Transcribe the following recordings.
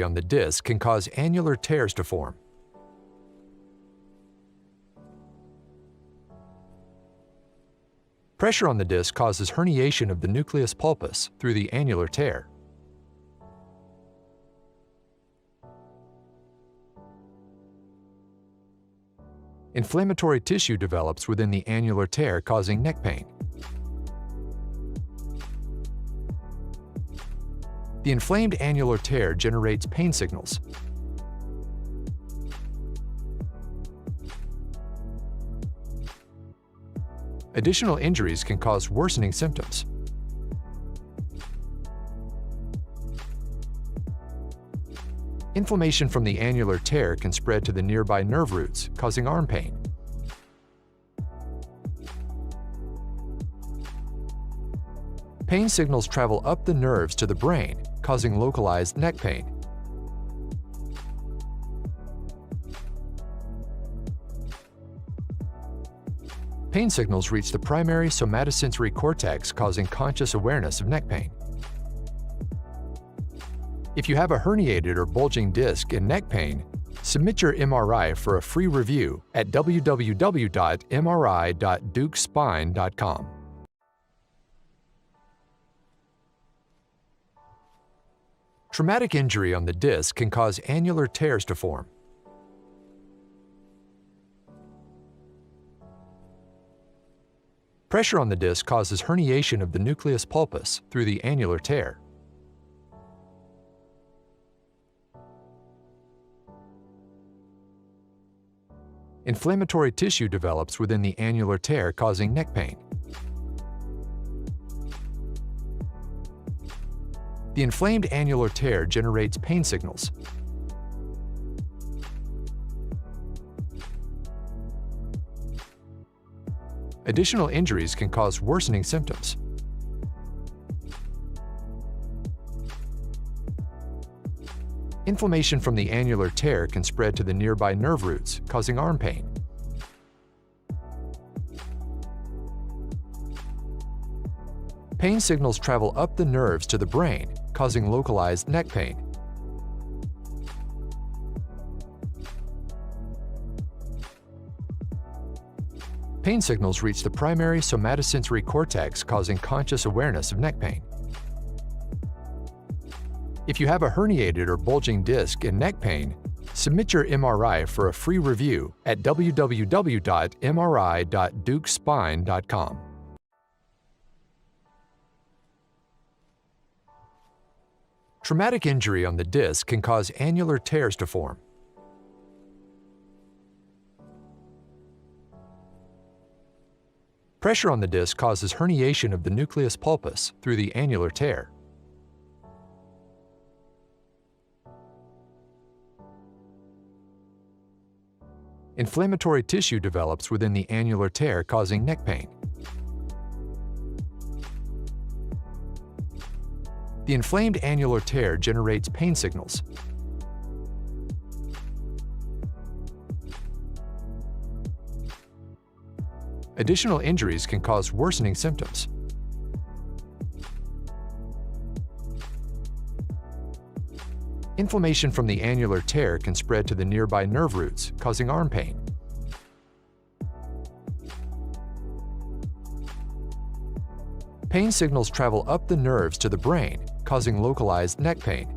on the disc can cause annular tears to form. Pressure on the disc causes herniation of the nucleus pulpus through the annular tear. Inflammatory tissue develops within the annular tear, causing neck pain. The inflamed annular tear generates pain signals. Additional injuries can cause worsening symptoms. Inflammation from the annular tear can spread to the nearby nerve roots, causing arm pain. Pain signals travel up the nerves to the brain, causing localized neck pain. Pain signals reach the primary somatosensory cortex, causing conscious awareness of neck pain. If you have a herniated or bulging disc and neck pain, submit your MRI for a free review at www.mri.deukspine.com. Traumatic injury on the disc can cause annular tears to form. Pressure on the disc causes herniation of the nucleus pulpus through the annular tear. Inflammatory tissue develops within the annular tear, causing neck pain. The inflamed annular tear generates pain signals. Additional injuries can cause worsening symptoms. Inflammation from the annular tear can spread to the nearby nerve roots, causing arm pain. Pain signals travel up the nerves to the brain, causing localized neck pain. Pain signals reach the primary somatosensory cortex, causing conscious awareness of neck pain. If you have a herniated or bulging disc and neck pain, submit your MRI for a free review at www.mri.deukspine.com. Traumatic injury on the disc can cause annular tears to form. Pressure on the disc causes herniation of the nucleus pulpus through the annular tear. Inflammatory tissue develops within the annular tear, causing neck pain. The inflamed annular tear generates pain signals. Additional injuries can cause worsening symptoms. Inflammation from the annular tear can spread to the nearby nerve roots, causing arm pain. Pain signals travel up the nerves to the brain, causing localized neck pain.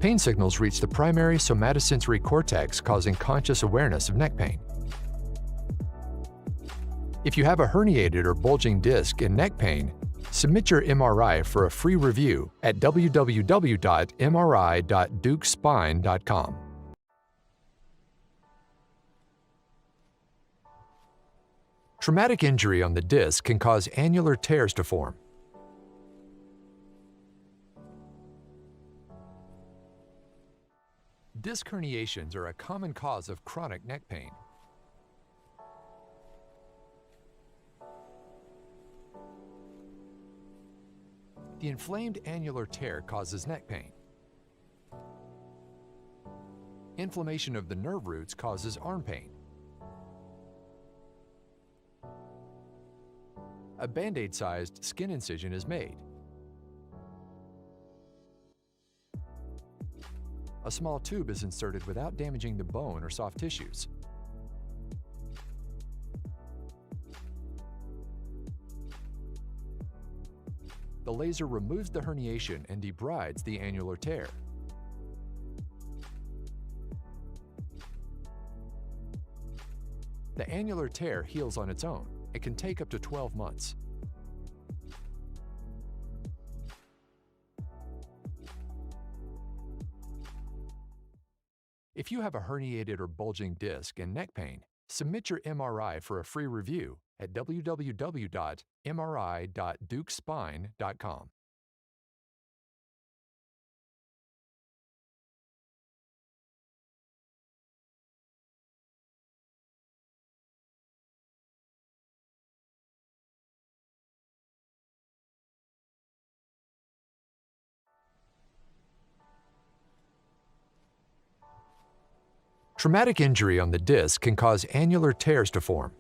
Pain signals reach the primary somatosensory cortex, causing conscious awareness of neck pain. If you have a herniated or bulging disc and neck pain, submit your MRI for a free review at www.mri.deukspine.com. Traumatic injury on the disc can cause annular tears to form. Disc herniations are a common cause of chronic neck pain. The inflamed annular tear causes neck pain. Inflammation of the nerve roots causes arm pain. A Band-Aid-sized skin incision is made. A small tube is inserted without damaging the bone or soft tissues. The laser removes the herniation and debrides the annular tear. The annular tear heals on its own. It can take up to 12 months. If you have a herniated or bulging disc and neck pain, submit your MRI for a free review at www.mri.deukspine.com. Traumatic injury on the disc can cause annular tears to form.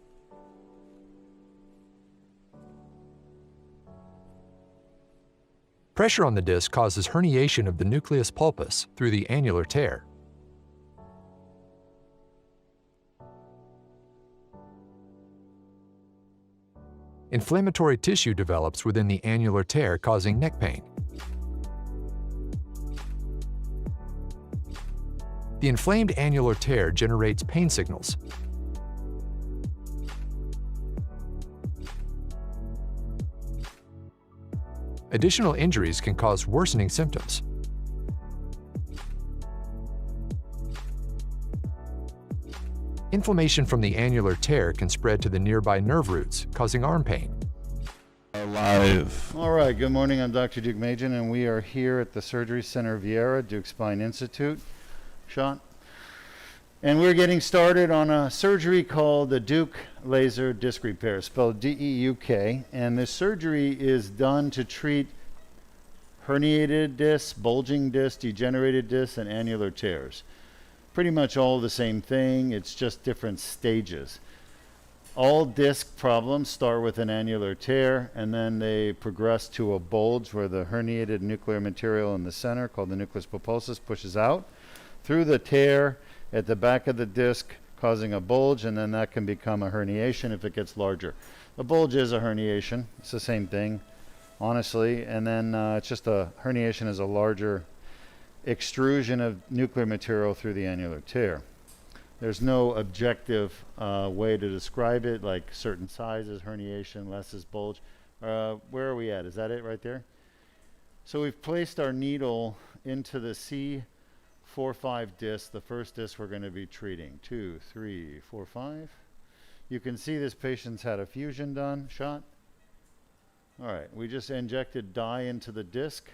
Pressure on the disc causes herniation of the nucleus pulpus through the annular tear. Inflammatory tissue develops within the annular tear, causing neck pain. The inflamed annular tear generates pain signals. Additional injuries can cause worsening symptoms. Inflammation from the annular tear can spread to the nearby nerve roots, causing arm pain. Live. All right, good morning. I'm Dr. Deukmedjian, and we are here at the Surgery Center of Ara Deuk Spine Institute. Shot. And we're getting started on a surgery called the Deuk laser disc repair, spelled D-E-U-K. And this surgery is done to treat herniated discs, bulging discs, degenerated discs, and annular tears. Pretty much all the same thing, it's just different stages. All disc problems start with an annular tear, and then they progress to a bulge where the herniated nuclear material in the center, called the nucleus pulposus, pushes out through the tear at the back of the disc, causing a bulge, and then that can become a herniation if it gets larger. A bulge is a herniation. It's the same thing, honestly, and then it's just a herniation is a larger extrusion of nuclear material through the annular tear. There's no objective way to describe it, like certain sizes, herniation, less is bulge. Where are we at? Is that it right there? So we've placed our needle into the C4-5 disc, the first disc we're going to be treating. 2, 3, 4, 5. You can see this patient's had a fusion done, shot. All right, we just injected dye into the disc.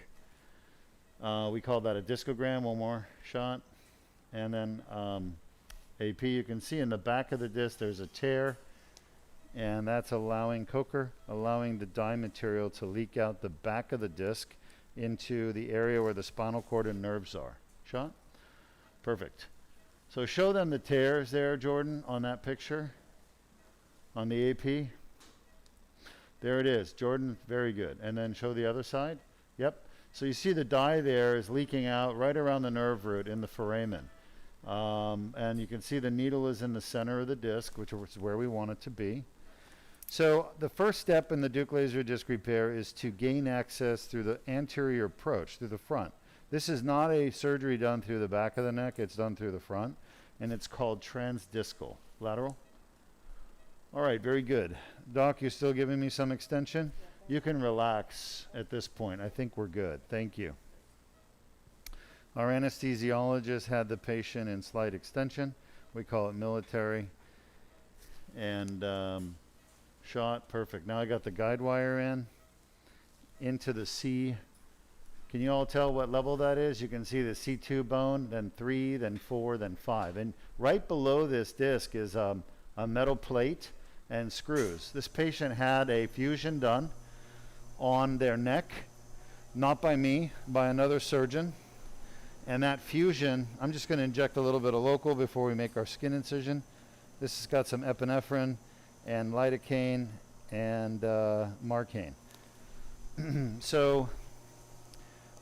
We call that a discogram. One more shot. And then AP, you can see in the back of the disc there's a tear, and that's allowing the dye material to leak out the back of the disc into the area where the spinal cord and nerves are. Shot? Perfect. So show them the tears there, Jordan, on that picture, on the AP. There it is, Jordan, very good. And then show the other side. Yep. So you see the dye there is leaking out right around the nerve root in the foramen. And you can see the needle is in the center of the disc, which is where we want it to be. So the first step in the Deuk laser disc repair is to gain access through the anterior approach, through the front. This is not a surgery done through the back of the neck, it's done through the front, and it's called transdiscal. Lateral? All right, very good. Doc, you're still giving me some extension? You can relax at this point. I think we're good. Thank you. Our anesthesiologist had the patient in slight extension. We call it military. And shot, perfect. Now I got the guide wire into the C. Can you all tell what level that is? You can see the C2 bone, then 3, then 4, then 5. And right below this disc is a metal plate and screws. This patient had a fusion done on their neck, not by me, by another surgeon. And that fusion, I'm just going to inject a little bit of local before we make our skin incision. This has got some epinephrine and lidocaine and Marcaine. So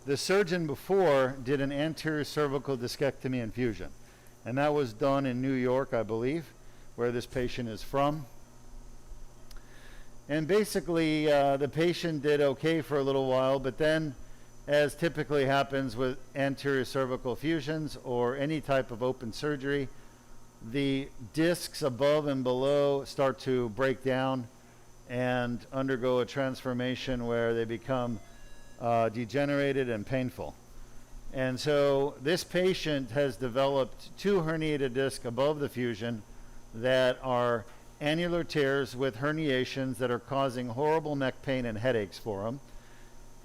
the surgeon before did an anterior cervical discectomy and fusion, and that was done in New York, I believe, where this patient is from. And basically the patient did okay for a little while, but then, as typically happens with anterior cervical fusions or any type of open surgery, the discs above and below start to break down and undergo a transformation where they become degenerated and painful. And so this patient has developed 2 herniated discs above the fusion that are annular tears with herniations that are causing horrible neck pain and headaches for him.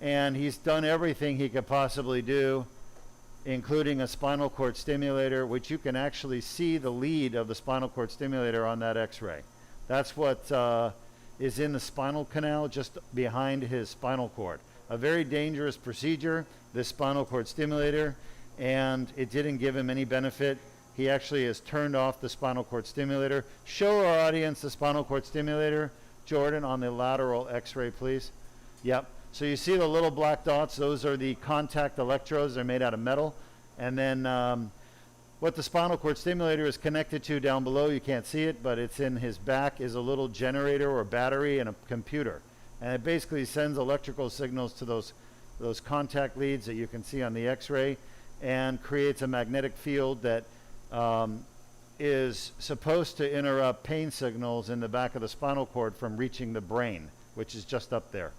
And he's done everything he could possibly do, including a spinal cord stimulator, which you can actually see the lead of the spinal cord stimulator on that x-ray. That's what is in the spinal canal just behind his spinal cord. A very dangerous procedure, this spinal cord stimulator, and it didn't give him any benefit. He actually has turned off the spinal cord stimulator. Show our audience the spinal cord stimulator, Jordan, on the lateral x-ray, please. Yep. So you see the little black dots, those are the contact electrodes. They're made out of metal. And then what the spinal cord stimulator is connected to down below, you can't see it, but it's in his back, is a little generator or battery and a computer. And it basically sends electrical signals to those contact leads that you can see on the x-ray and creates a magnetic field that is supposed to interrupt pain signals in the back of the spinal cord from reaching the brain, which is just up there.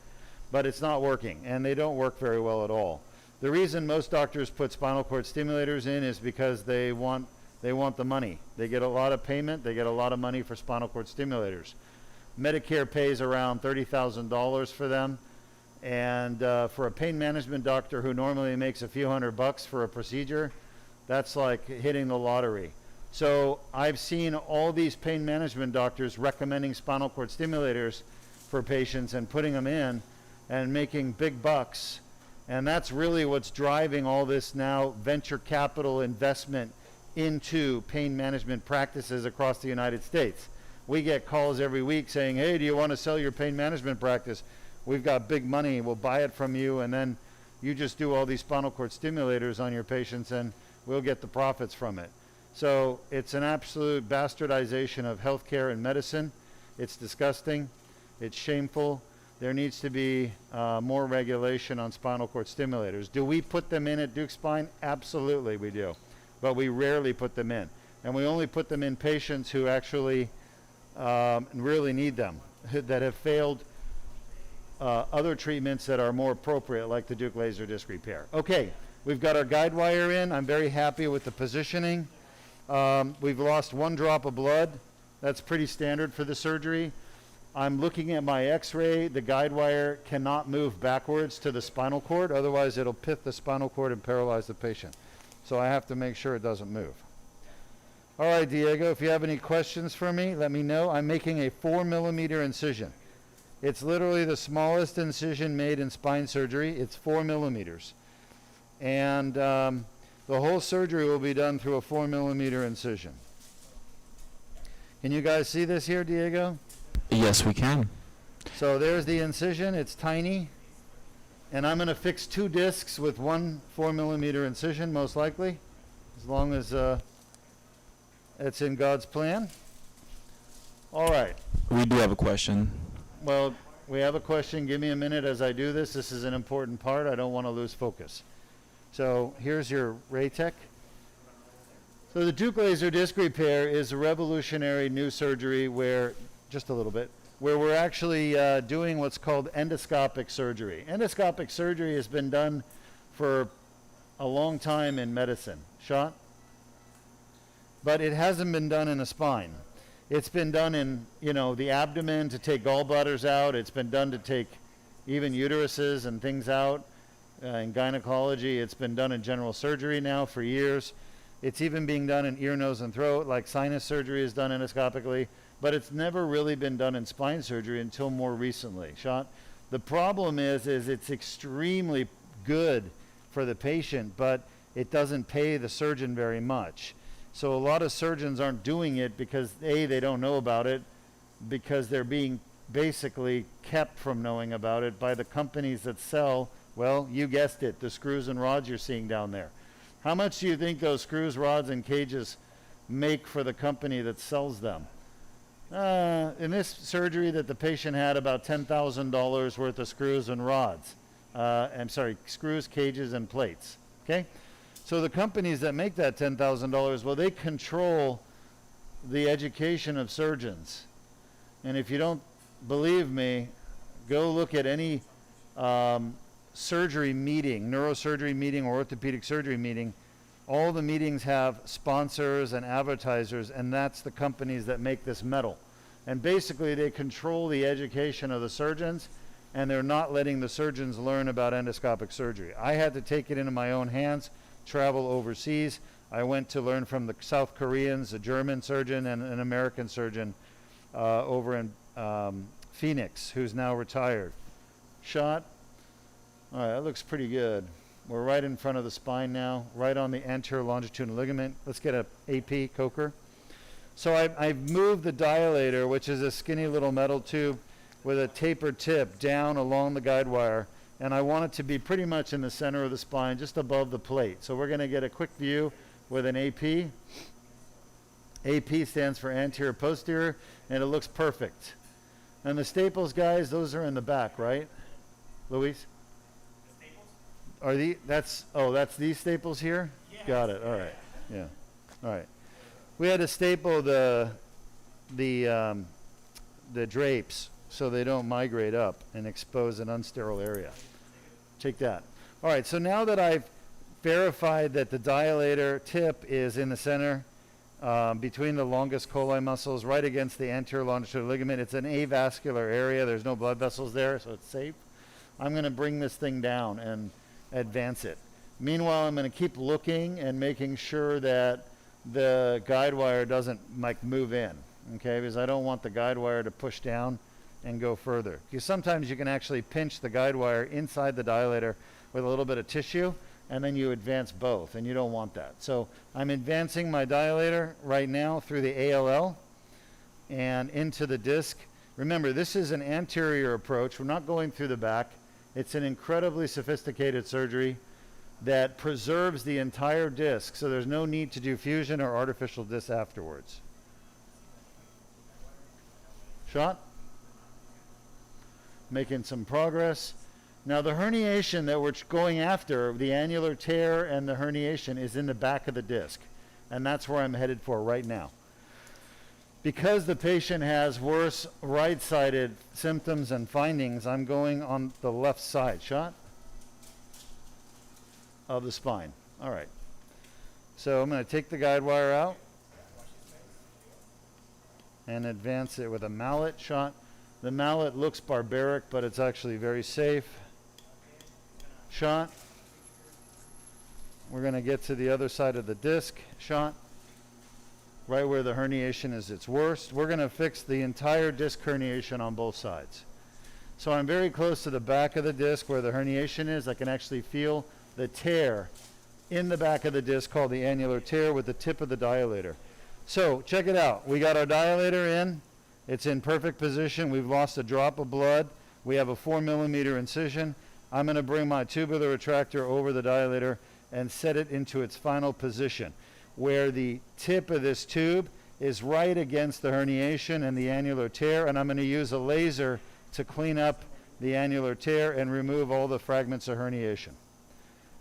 But it's not working, and they don't work very well at all. The reason most doctors put spinal cord stimulators in is because they want the money. They get a lot of payment, they get a lot of money for spinal cord stimulators. Medicare pays around $30,000 for them, and for a pain management doctor who normally makes a few $100 for a procedure, that's like hitting the lottery. So I've seen all these pain management doctors recommending spinal cord stimulators for patients and putting them in and making big bucks. And that's really what's driving all this now venture capital investment into pain management practices across the United States. We get calls every week saying, hey, do you want to sell your pain management practice? We've got big money, we'll buy it from you, and then you just do all these spinal cord stimulators on your patients and we'll get the profits from it. So it's an absolute bastardization of healthcare and medicine. It's disgusting, it's shameful. There needs to be more regulation on spinal cord stimulators. Do we put them in at Deuk Spine? Absolutely we do, but we rarely put them in. And we only put them in patients who actually really need them, that have failed other treatments that are more appropriate, like the Deuk laser disc repair. Okay, we've got our guide wire in. I'm very happy with the positioning. We've lost 1 drop of blood. That's pretty standard for the surgery. I'm looking at my x-ray. The guide wire cannot move backwards to the spinal cord, otherwise it'll pith the spinal cord and paralyze the patient. So I have to make sure it doesn't move. All right, Diego, if you have any questions for me, let me know. I'm making a 4mm incision. It's literally the smallest incision made in spine surgery. It's 4mm. And the whole surgery will be done through a 4mm incision. Can you guys see this here, Diego? Yes, we can. So there's the incision. It's tiny. And I'm going to fix 2 discs with 1 4mm incision, most likely, as long as it's in God's plan. All right. We do have a question. Well, we have a question. Give me a minute as I do this. This is an important part. I don't want to lose focus. So here's your Raytech. So the Deuk laser disc repair is a revolutionary new surgery where, just a little bit, where we're actually doing what's called endoscopic surgery. Endoscopic surgery has been done for a long time in medicine. Shot? But it hasn't been done in the spine. It's been done in, the abdomen to take gallbladders out. It's been done to take even uteruses and things out. In gynecology, it's been done in general surgery now for years. It's even being done in ear, nose, and throat, like sinus surgery is done endoscopically. But it's never really been done in spine surgery until more recently. Shot? The problem is it's extremely good for the patient, but it doesn't pay the surgeon very much. So a lot of surgeons aren't doing it because A, they don't know about it, because they're being basically kept from knowing about it by the companies that sell, well, you guessed it, the screws and rods you're seeing down there. How much do you think those screws, rods, and cages make for the company that sells them? In this surgery that the patient had about $10,000 worth of screws and rods. I'm sorry, screws, cages, and plates. Okay? So the companies that make that $10,000, well, they control the education of surgeons. And if you don't believe me, go look at any surgery meeting, neurosurgery meeting or orthopedic surgery meeting. All the meetings have sponsors and advertisers, and that's the companies that make this metal. And basically they control the education of the surgeons, and they're not letting the surgeons learn about endoscopic surgery. I had to take it into my own hands, travel overseas. I went to learn from the South Koreans, a German surgeon and an American surgeon over in Phoenix, who's now retired. Shot. All right, that looks pretty good. We're right in front of the spine now, right on the anterior longitudinal ligament. Let's get a AP Coker. So I've moved the dilator, which is a skinny little metal tube with a tapered tip down along the guide wire, and I want it to be pretty much in the center of the spine, just above the plate. So we're going to get a quick view with an AP. AP stands for anterior posterior, and it looks perfect. And the staples, guys, those are in the back, right? Luis? Are that's these staples here? Yeah. Got it. All right. Yeah. All right. We had to staple the drapes so they don't migrate up and expose an unsterile area. Take that. All right. So now that I've verified that the dilator tip is in the center between the longus colli muscles, right against the anterior longitudinal ligament, it's an avascular area. There's no blood vessels there, so it's safe. I'm going to bring this thing down and advance it. Meanwhile, I'm going to keep looking and making sure that the guide wire doesn't move in, okay? Because I don't want the guide wire to push down and go further. Because sometimes you can actually pinch the guide wire inside the dilator with a little bit of tissue, and then you advance both, and you don't want that. So I'm advancing my dilator right now through the ALL and into the disc. Remember, this is an anterior approach. We're not going through the back. It's an incredibly sophisticated surgery that preserves the entire disc, so there's no need to do fusion or artificial disc afterwards. Shot? Making some progress. Now the herniation that we're going after, the annular tear and the herniation, is in the back of the disc, and that's where I'm headed for right now. Because the patient has worse right-sided symptoms and findings, I'm going on the left side. Shot? Of the spine. All right. So I'm going to take the guide wire out and advance it with a mallet. Shot. The mallet looks barbaric, but it's actually very safe. Shot. We're going to get to the other side of the disc. Shot. Right where the herniation is its worst. We're going to fix the entire disc herniation on both sides. So I'm very close to the back of the disc where the herniation is. I can actually feel the tear in the back of the disc called the annular tear with the tip of the dilator. So check it out. We got our dilator in. It's in perfect position. We've lost a drop of blood. We have a 4 millimeter incision. I'm going to bring my tubular retractor over the dilator and set it into its final position, where the tip of this tube is right against the herniation and the annular tear, and I'm going to use a laser to clean up the annular tear and remove all the fragments of herniation.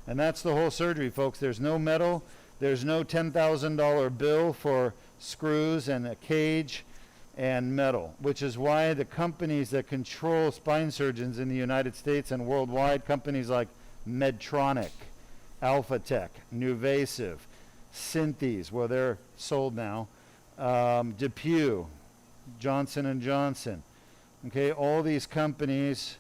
And that's the whole surgery, folks. There's no metal. There's no $10,000 bill for screws and a cage and metal, which is why the companies that control spine surgeons in the United States and worldwide, companies like Medtronic, Alphatec, Nuvasive, Synthes, well, they're sold now, DePuy, Johnson & Johnson, okay, all these companies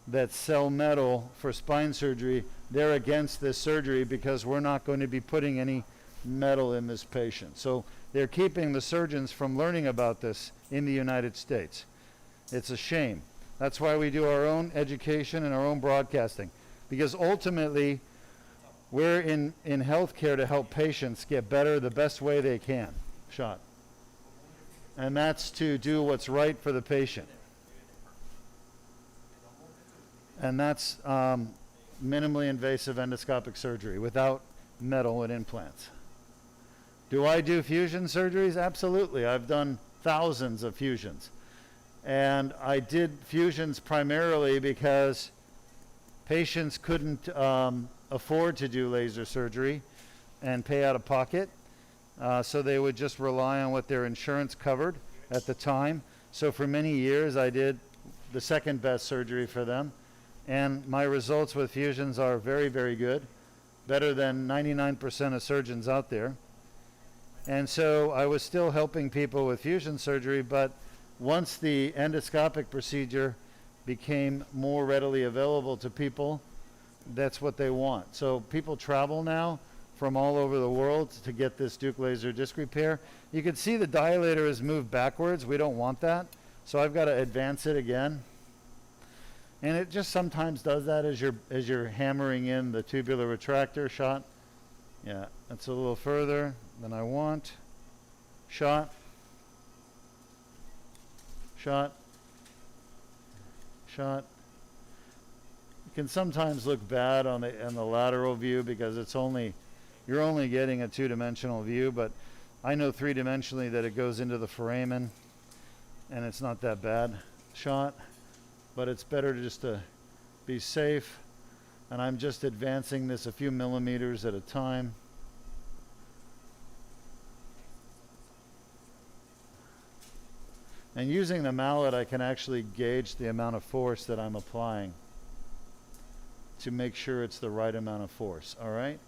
that sell metal for spine surgery, they're against this surgery because we're not going to be putting any metal in this patient. So they're keeping the surgeons from learning about this in the United States. It's a shame. That's why we do our own education and our own broadcasting, because ultimately we're in healthcare to help patients get better the best way they can. Shot. And that's to do what's right for the patient. And that's minimally invasive endoscopic surgery without metal and implants. Do I do fusion surgeries? Absolutely. I've done thousands of fusions. And I did fusions primarily because patients couldn't afford to do laser surgery and pay out of pocket. So they would just rely on what their insurance covered at the time. So for many years, I did the second best surgery for them. And my results with fusions are very, very good, better than 99% of surgeons out there. And so I was still helping people with fusion surgery, but once the endoscopic procedure became more readily available to people, that's what they want. So people travel now from all over the world to get this Deuk laser disc repair. You can see the dilator has moved backwards. We don't want that. So I've got to advance it again. And it just sometimes does that as you're hammering in the tubular retractor shot. Yeah, that's a little further than I want. Shot. Shot. Shot. It can sometimes look bad on the lateral view because you're only getting a two-dimensional view, but I know three-dimensionally that it goes into the foramen and it's not that bad. Shot. But it's better just to be safe. And I'm just advancing this a few millimeters at a time. And using the mallet, I can actually gauge the amount of force that I'm applying to make sure it's the right amount of force. All right.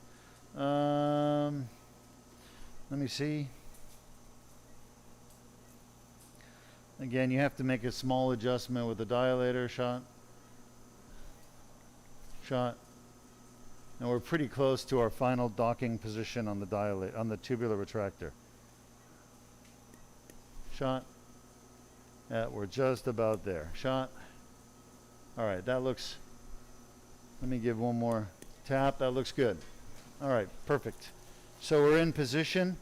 Let me see. Again, you have to make a small adjustment with the dilator. Shot. Shot. And we're pretty close to our final docking position on the tubular retractor. Shot. Yeah, we're just about there. Shot. All right, that looks, let me give one more tap. That looks good. All right, perfect. So we're in position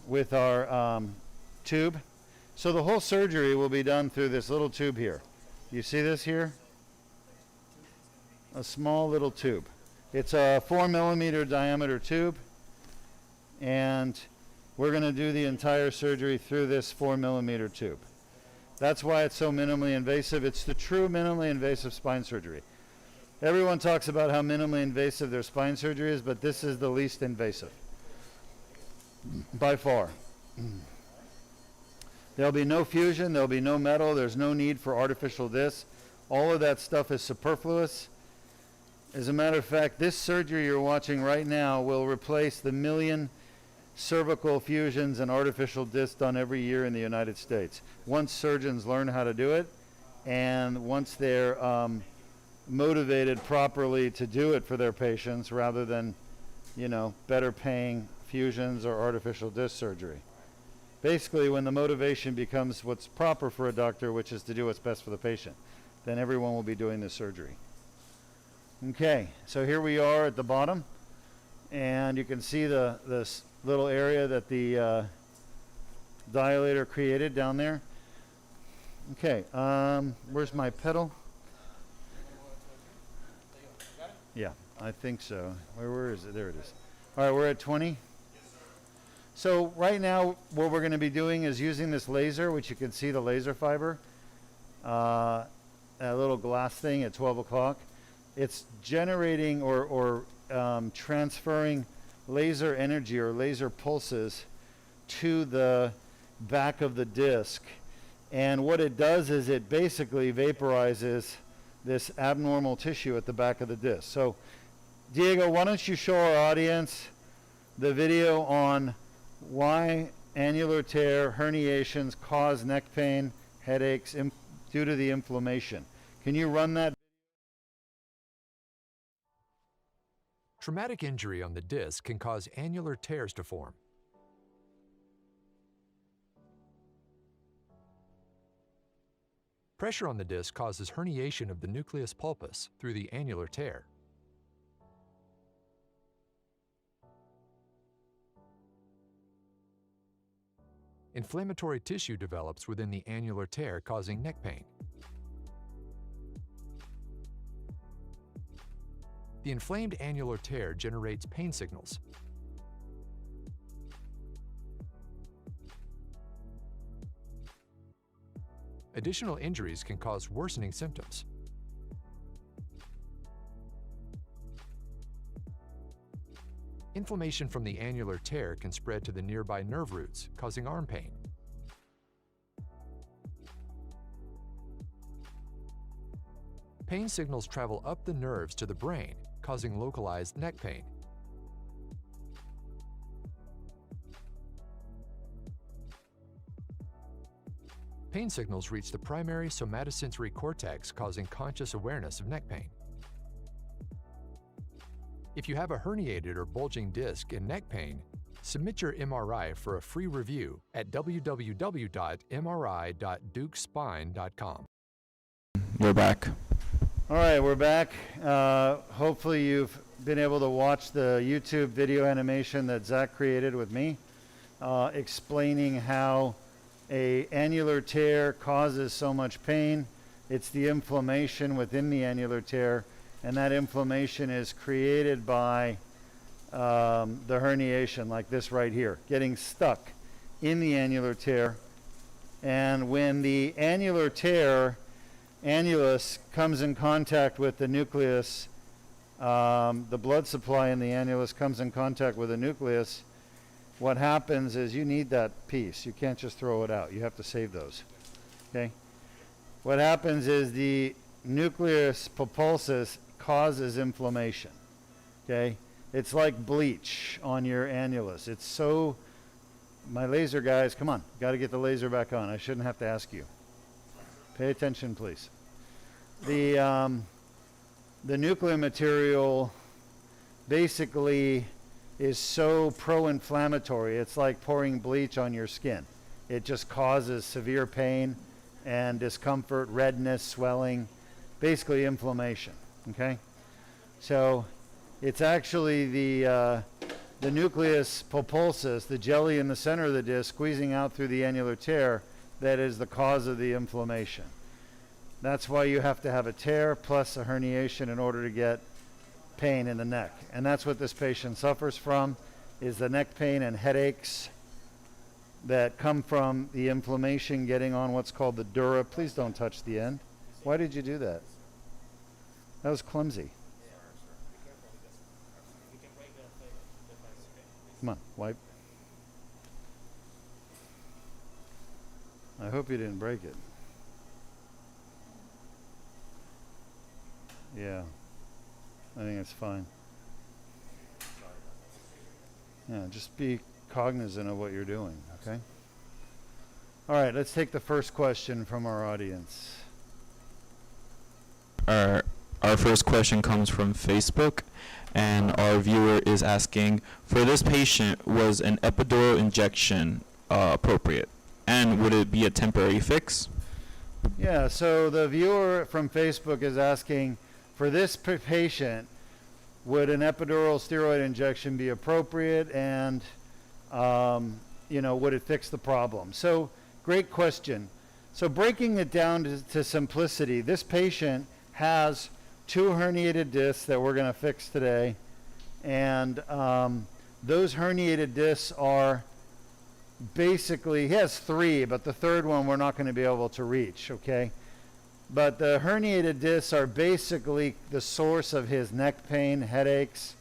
with our tube. So the whole surgery will be done through this little tube here. You see this here? A small little tube. It's a 4 millimeter diameter tube, and we're going to do the entire surgery through this 4 millimeter tube. That's why it's so minimally invasive. It's the true minimally invasive spine surgery. Everyone talks about how minimally invasive their spine surgery is, but this is the least invasive by far. There'll be no fusion, there'll be no metal, there's no need for artificial discs. All of that stuff is superfluous. As a matter of fact, this surgery you're watching right now will replace the 1 million cervical fusions and artificial discs done every year in the United States. Once surgeons learn how to do it, and once they're motivated properly to do it for their patients rather than, better paying fusions or artificial disc surgery. Basically, when the motivation becomes what's proper for a doctor, which is to do what's best for the patient, then everyone will be doing this surgery. Okay, so here we are at the bottom, and you can see this little area that the dilator created down there. Okay, where's my pedal? Yeah, I think so. Where is it? There it is. All right, we're at 20. So right now, what we're going to be doing is using this laser, which you can see the laser fiber, that little glass thing at 12 o'clock. It's generating or transferring laser energy or laser pulses to the back of the disc. And what it does is it basically vaporizes this abnormal tissue at the back of the disc. So, Diego, why don't you show our audience the video on why annular tear herniations cause neck pain, headaches due to the inflammation. Can you run that? Traumatic injury on the disc can cause annular tears to form. Pressure on the disc causes herniation of the nucleus pulpus through the annular tear. Inflammatory tissue develops within the annular tear, causing neck pain. The inflamed annular tear generates pain signals. Additional injuries can cause worsening symptoms. Inflammation from the annular tear can spread to the nearby nerve roots, causing arm pain. Pain signals travel up the nerves to the brain, causing localized neck pain. Pain signals reach the primary somatosensory cortex, causing conscious awareness of neck pain. If you have a herniated or bulging disc and neck pain, submit your MRI for a free review at www.mri.deukspine.com. We're back. All right, we're back. Hopefully you've been able to watch the YouTube video animation that Zach created with me, explaining how an annular tear causes so much pain. It's the inflammation within the annular tear, and that inflammation is created by the herniation, like this right here, getting stuck in the annular tear. And when the annular tear, annulus, comes in contact with the nucleus, the blood supply in the annulus comes in contact with the nucleus, what happens is you need that piece. You can't just throw it out. You have to save those. Okay? What happens is the nucleus pulposus causes inflammation. Okay? It's like bleach on your annulus. It's so, my laser guys, come on, got to get the laser back on. I shouldn't have to ask you. Pay attention, please. The nuclear material basically is so pro-inflammatory. It's like pouring bleach on your skin. It just causes severe pain and discomfort, redness, swelling, basically inflammation. Okay? So it's actually the nucleus pulposus, the jelly in the center of the disc, squeezing out through the annular tear, that is the cause of the inflammation. That's why you have to have a tear plus a herniation in order to get pain in the neck. And that's what this patient suffers from, is the neck pain and headaches that come from the inflammation getting on what's called the dura. Please don't touch the end. Why did you do that? That was clumsy. Come on, wipe. I hope you didn't break it. Yeah, I think it's fine. Yeah, just be cognizant of what you're doing, okay? All right, let's take the first question from our audience. Our first question comes from Facebook, and our viewer is asking, for this patient, was an epidural injection appropriate? And would it be a temporary fix? Yeah, so the viewer from Facebook is asking, for this patient, would an epidural steroid injection be appropriate, and would it fix the problem? So, great question. So breaking it down to simplicity, this patient has 2 herniated discs that we're going to fix today, and those herniated discs are basically, he has 3, but the third one we're not going to be able to reach, okay? But the herniated discs are basically the source of his neck pain, headaches,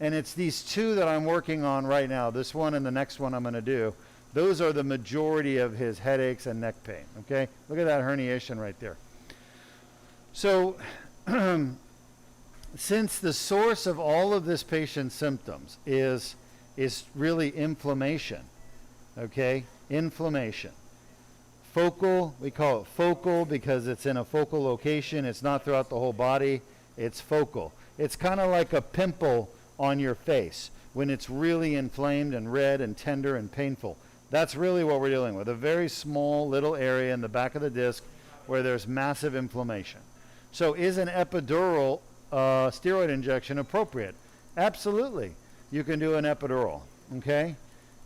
and it's these 2 that I'm working on right now, this one and the next one I'm going to do. Those are the majority of his headaches and neck pain, okay? Look at that herniation right there. So, since the source of all of this patient's symptoms is really inflammation, okay? Inflammation. Focal, we call it focal because it's in a focal location. It's not throughout the whole body. It's focal. It's kind of like a pimple on your face when it's really inflamed and red and tender and painful. That's really what we're dealing with, a very small little area in the back of the disc where there's massive inflammation. So is an epidural steroid injection appropriate? Absolutely. You can do an epidural, okay?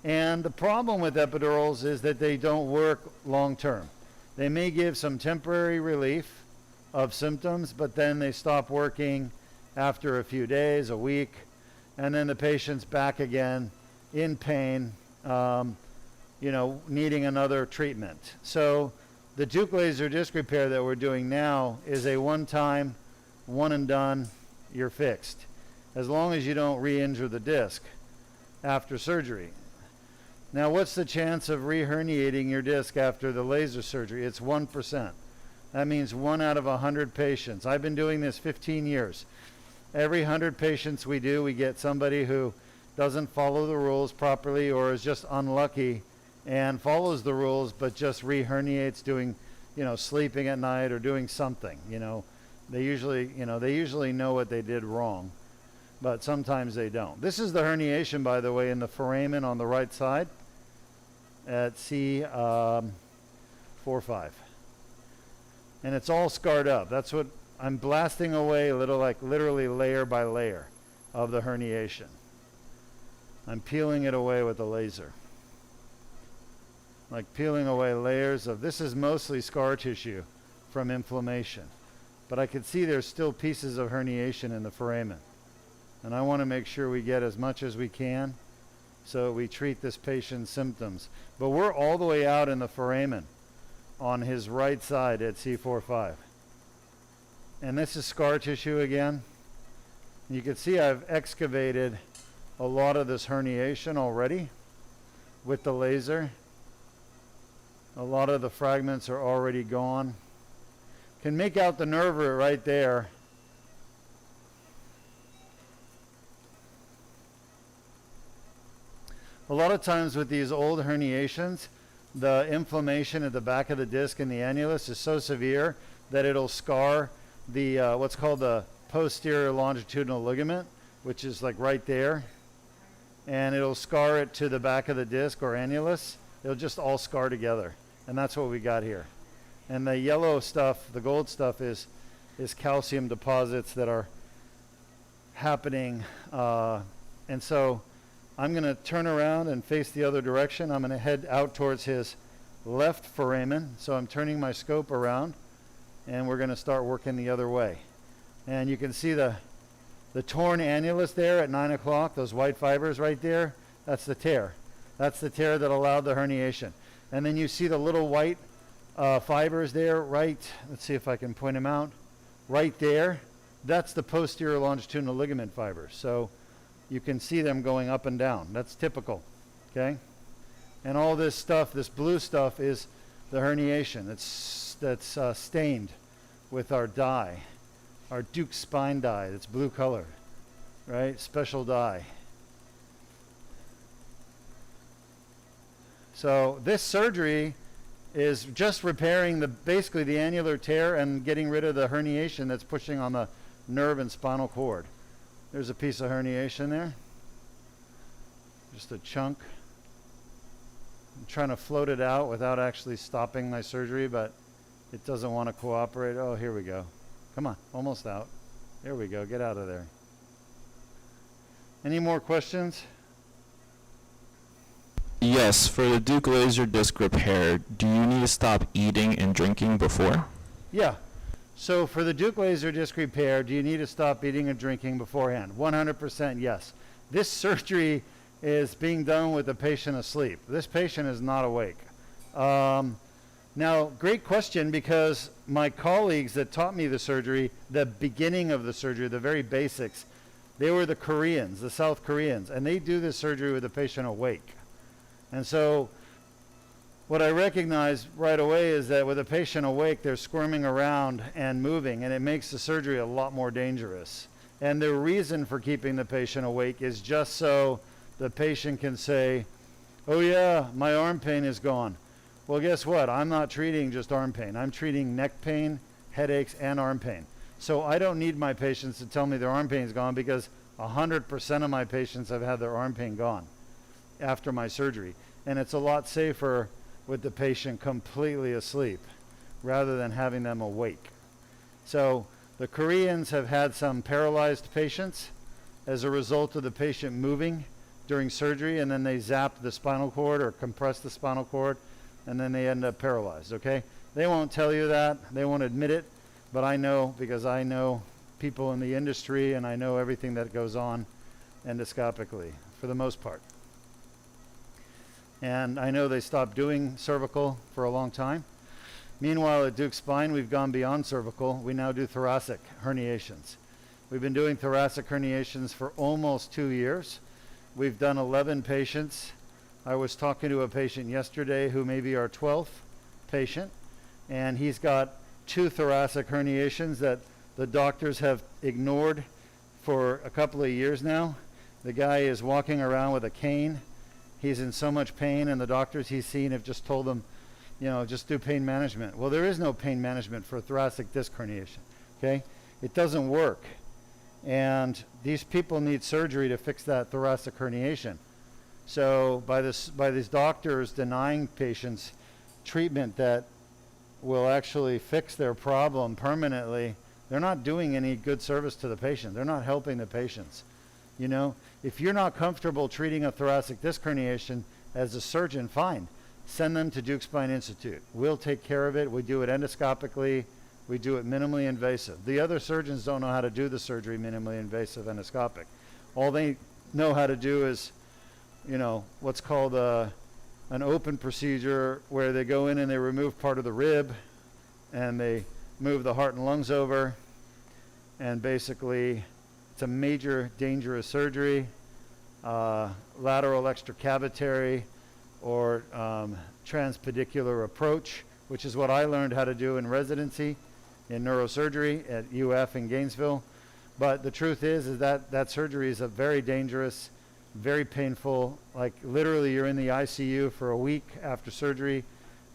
And the problem with epidurals is that they don't work long term. They may give some temporary relief of symptoms, but then they stop working after a few days, a week, and then the patient's back again in pain, needing another treatment. So the Deuk laser disc repair that we're doing now is a one-time, one and done, you're fixed. As long as you don't re-injure the disc after surgery. Now, what's the chance of re-herniating your disc after the laser surgery? It's 1%. That means 1 out of 100 patients. I've been doing this 15 years. Every 100 patients we do, we get somebody who doesn't follow the rules properly or is just unlucky and follows the rules but just re-herniates doing, sleeping at night or doing something. They usually know what they did wrong, but sometimes they don't. This is the herniation, by the way, in the foramen on the right side at C4-5. And it's all scarred up. That's what I'm blasting away, literally layer by layer of the herniation. I'm peeling it away with the laser. Like peeling away layers of, this is mostly scar tissue from inflammation. But I can see there's still pieces of herniation in the foramen. And I want to make sure we get as much as we can so we treat this patient's symptoms. But we're all the way out in the foramen on his right side at C4-5. And this is scar tissue again. You can see I've excavated a lot of this herniation already with the laser. A lot of the fragments are already gone. Can make out the nerve root right there. A lot of times with these old herniations, the inflammation at the back of the disc and the annulus is so severe that it'll scar the what's called the posterior longitudinal ligament, which is like right there, and it'll scar it to the back of the disc or annulus. It'll just all scar together, and that's what we got here. And the yellow stuff, the gold stuff, is calcium deposits that are happening, and so I'm going to turn around and face the other direction. I'm going to head out towards his left foramen. So I'm turning my scope around, and we're going to start working the other way. And you can see the torn annulus there at 9 o'clock, those white fibers right there. That's the tear. That's the tear that allowed the herniation. And then you see the little white fibers there, right? Let's see if I can point them out. Right there. That's the posterior longitudinal ligament fibers. So you can see them going up and down. That's typical, okay? And all this stuff, this blue stuff, is the herniation. That's stained with our dye, our Deuk spine dye. That's blue color, right? Special dye. So this surgery is just repairing basically the annular tear and getting rid of the herniation that's pushing on the nerve and spinal cord. There's a piece of herniation there. Just a chunk. I'm trying to float it out without actually stopping my surgery, but it doesn't want to cooperate. Oh, here we go. Come on, almost out. There we go. Get out of there. Any more questions? Yes, for the Deuk laser disc repair, do you need to stop eating and drinking before? Yeah. So for the Deuk laser disc repair, do you need to stop eating and drinking beforehand? 100% yes. This surgery is being done with the patient asleep. This patient is not awake. Now, great question, because my colleagues that taught me the surgery, the beginning of the surgery, the very basics, they were the Koreans, the South Koreans, and they do this surgery with the patient awake. And so what I recognize right away is that with a patient awake, they're squirming around and moving, and it makes the surgery a lot more dangerous. And the reason for keeping the patient awake is just so the patient can say, oh yeah, my arm pain is gone. Well, guess what? I'm not treating just arm pain. I'm treating neck pain, headaches, and arm pain. So I don't need my patients to tell me their arm pain is gone, because 100% of my patients have had their arm pain gone after my surgery. And it's a lot safer with the patient completely asleep rather than having them awake. So the Koreans have had some paralyzed patients as a result of the patient moving during surgery, and then they zap the spinal cord or compress the spinal cord, and then they end up paralyzed, okay? They won't tell you that. They won't admit it, but I know, because I know people in the industry, and I know everything that goes on endoscopically for the most part. And I know they stopped doing cervical for a long time. Meanwhile, at Deuk Spine, we've gone beyond cervical. We now do thoracic herniations. We've been doing thoracic herniations for almost 2 years. We've done 11 patients. I was talking to a patient yesterday who may be our 12th patient, and he's got 2 thoracic herniations that the doctors have ignored for a couple of years now. The guy is walking around with a cane. He's in so much pain, and the doctors he's seen have just told him, you know, just do pain management. Well, there is no pain management for a thoracic disc herniation, okay? It doesn't work. And these people need surgery to fix that thoracic herniation. So by these doctors denying patients treatment that will actually fix their problem permanently, they're not doing any good service to the patient. They're not helping the patients. You know, if you're not comfortable treating a thoracic disc herniation as a surgeon, fine. Send them to Deuk Spine Institute. We'll take care of it. We do it endoscopically. We do it minimally invasive. The other surgeons don't know how to do the surgery minimally invasive endoscopic. All they know how to do is, you know, what's called an open procedure, where they go in and they remove part of the rib and they move the heart and lungs over, and basically it's a major dangerous surgery, lateral extracavitary or transpedicular approach, which is what I learned how to do in residency in neurosurgery at UF in Gainesville. But the truth is that surgery is a very dangerous, very painful, like literally you're in the ICU for a week after surgery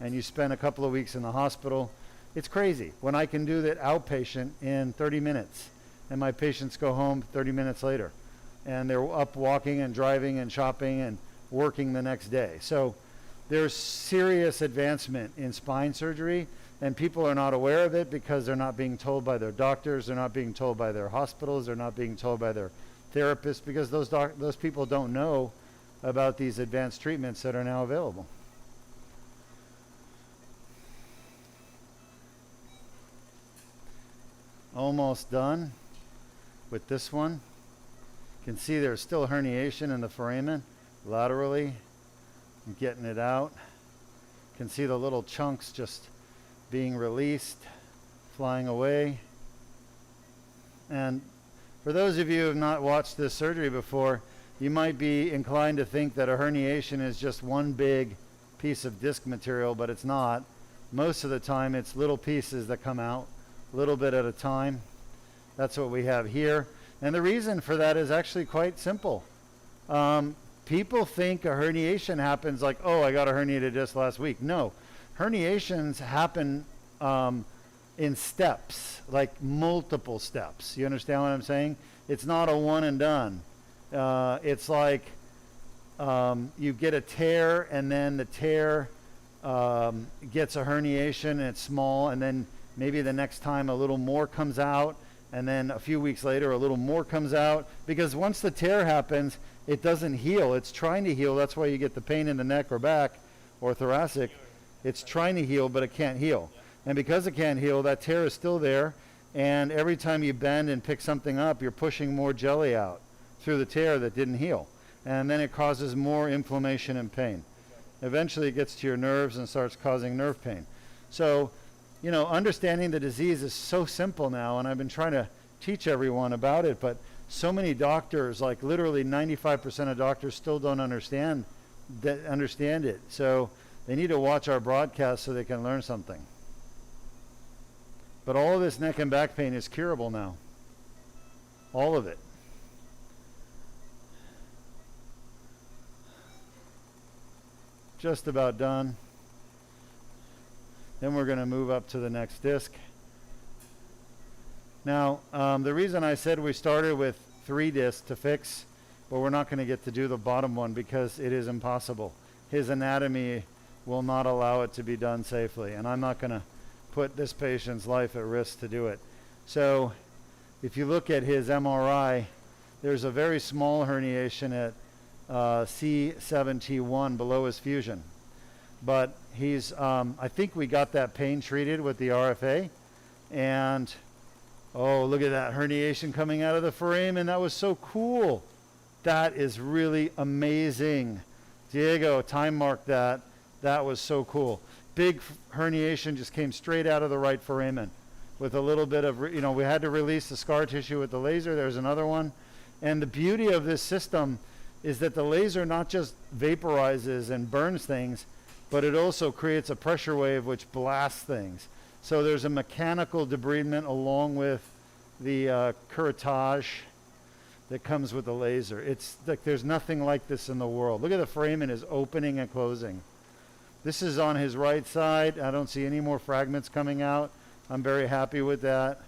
and you spend a couple of weeks in the hospital. It's crazy when I can do that outpatient in 30 minutes and my patients go home 30 minutes later and they're up walking and driving and shopping and working the next day. So there's serious advancement in spine surgery, and people are not aware of it because they're not being told by their doctors, they're not being told by their hospitals, they're not being told by their therapists, because those people don't know about these advanced treatments that are now available. Almost done with this one. You can see there's still herniation in the foramen laterally. I'm getting it out. You can see the little chunks just being released, flying away. And for those of you who have not watched this surgery before, you might be inclined to think that a herniation is just one big piece of disc material, but it's not. Most of the time it's little pieces that come out, a little bit at a time. That's what we have here. And the reason for that is actually quite simple. People think a herniation happens like, oh, I got a herniated disc last week. No, herniations happen in steps, like multiple steps. You understand what I'm saying? It's not a one and done. It's like you get a tear, and then the tear gets a herniation, and it's small, and then maybe the next time a little more comes out, and then a few weeks later a little more comes out, because once the tear happens, it doesn't heal. It's trying to heal. That's why you get the pain in the neck or back or thoracic. It's trying to heal, but it can't heal. And because it can't heal, that tear is still there, and every time you bend and pick something up, you're pushing more jelly out through the tear that didn't heal. And then it causes more inflammation and pain. Eventually it gets to your nerves and starts causing nerve pain. So, you know, understanding the disease is so simple now, and I've been trying to teach everyone about it, but so many doctors, like literally 95% of doctors, still don't understand it. So they need to watch our broadcast so they can learn something. But all of this neck and back pain is curable now. All of it. Just about done. Then we're going to move up to the next disc. Now, the reason I said we started with 3 discs to fix, but we're not going to get to do the bottom one because it is impossible. His anatomy will not allow it to be done safely, and I'm not going to put this patient's life at risk to do it. So if you look at his MRI, there's a very small herniation at C7-T1 below his fusion. But he's, I think we got that pain treated with the RFA, and Oh, look at that herniation coming out of the foramen. That was so cool. That is really amazing. Diego, time mark that. That was so cool. Big herniation just came straight out of the right foramen with a little bit of, you know, we had to release the scar tissue with the laser. There's another one. And the beauty of this system is that the laser not just vaporizes and burns things, but it also creates a pressure wave which blasts things. So there's a mechanical debridement along with the curettage that comes with the laser. It's like there's nothing like this in the world. Look at the foramen is opening and closing. This is on his right side. I don't see any more fragments coming out. I'm very happy with that.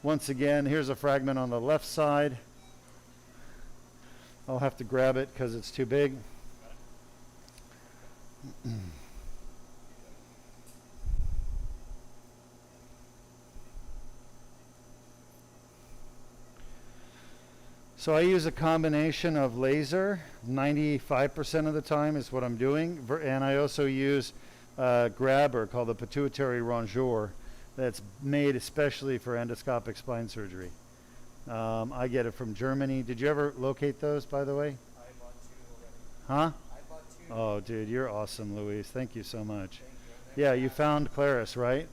Once again, here's a fragment on the left side. I'll have to grab it because it's too big. So I use a combination of laser, 95% of the time is what I'm doing, and I also use a grabber called the pituitary rongeur that's made especially for endoscopic spine surgery. I get it from Germany. Did you ever locate those, by the way? I bought 2 already. Huh? I bought 2. Oh, dude, you're awesome, Luis. Thank you so much. Thank you. Yeah, you found Claris, right?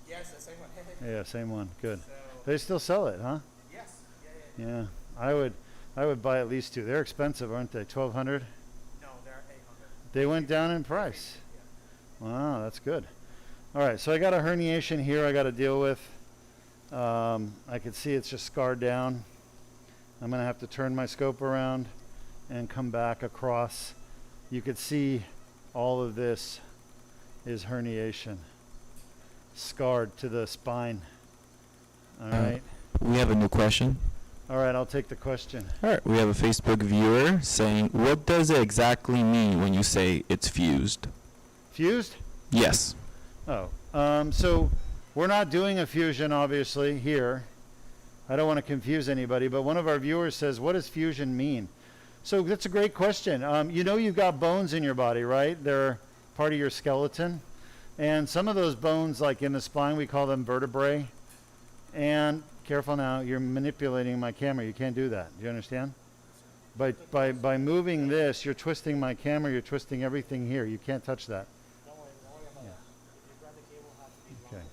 Yes, the same one. Yeah, same one. Good. So, They still sell it, huh? yes. Yeah. Yeah. I would buy at least 2. They're expensive, aren't they? $1,200? No, they're 800. They went down in price. Yeah. Wow, that's good. All right, so I got a herniation here I got to deal with. I can see it's just scarred down. I'm going to have to turn my scope around and come back across. You could see all of this is herniation, scarred to the spine. All right. We have a new question. All right, I'll take the question. All right, we have a Facebook viewer saying, what does it exactly mean when you say it's fused? Fused? Yes. Oh, so we're not doing a fusion, obviously, here. I don't want to confuse anybody, but one of our viewers says, what does fusion mean? So that's a great question. You know you've got bones in your body, right? They're part of your skeleton. And some of those bones, like in the spine, we call them vertebrae. And careful now, you're manipulating my camera. You can't do that. Do you understand? By moving this, you're twisting my camera. You're twisting everything here. You can't touch that. Don't worry about that. If you grab the cable, it has to be Okay. long.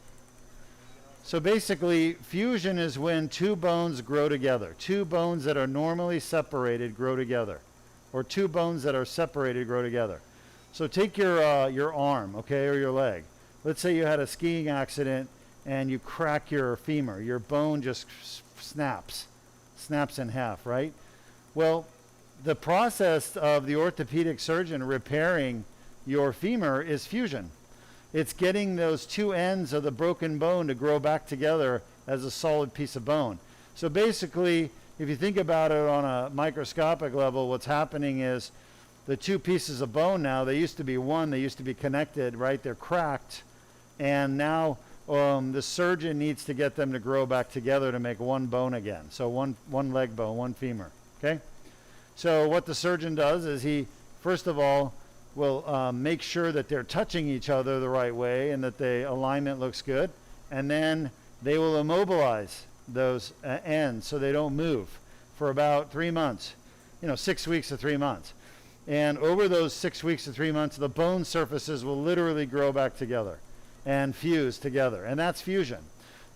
So basically, fusion is when 2 bones grow together. 2 bones that are normally separated grow together. Or 2 bones that are separated grow together. So take your arm, okay, or your leg. Let's say you had a skiing accident and you crack your femur. Your bone just snaps in half, right? Well, the process of the orthopedic surgeon repairing your femur is fusion. It's getting those 2 ends of the broken bone to grow back together as a solid piece of bone. So basically, if you think about it on a microscopic level, what's happening is the 2 pieces of bone now, they used to be one, they used to be connected, right? They're cracked. And now the surgeon needs to get them to grow back together to make one bone again. So one leg bone, one femur, okay? So what the surgeon does is he, first of all, will make sure that they're touching each other the right way and that the alignment looks good. And then they will immobilize those ends so they don't move for about 3 months, 6 weeks to 3 months. And over those 6 weeks to 3 months, the bone surfaces will literally grow back together and fuse together. And that's fusion.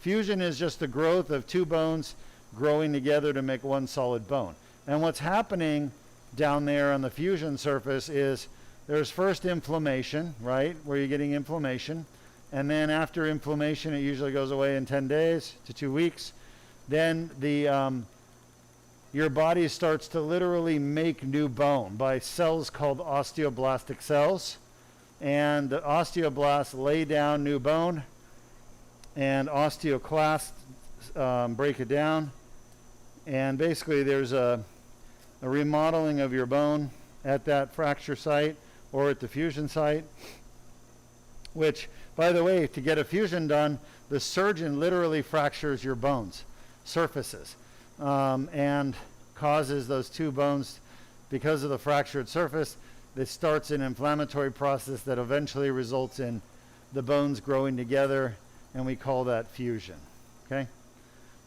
Fusion is just the growth of 2 bones growing together to make one solid bone. And what's happening down there on the fusion surface is there's first inflammation, right, where you're getting inflammation. And then after inflammation, it usually goes away in 10 days to 2 weeks. Then your body starts to literally make new bone by cells called osteoblastic cells. And the osteoblasts lay down new bone, and osteoclasts break it down. And basically there's a remodeling of your bone at that fracture site or at the fusion site, which, by the way, to get a fusion done, the surgeon literally fractures your bones, surfaces, and causes those 2 bones, because of the fractured surface, it starts an inflammatory process that eventually results in the bones growing together, and we call that fusion, okay?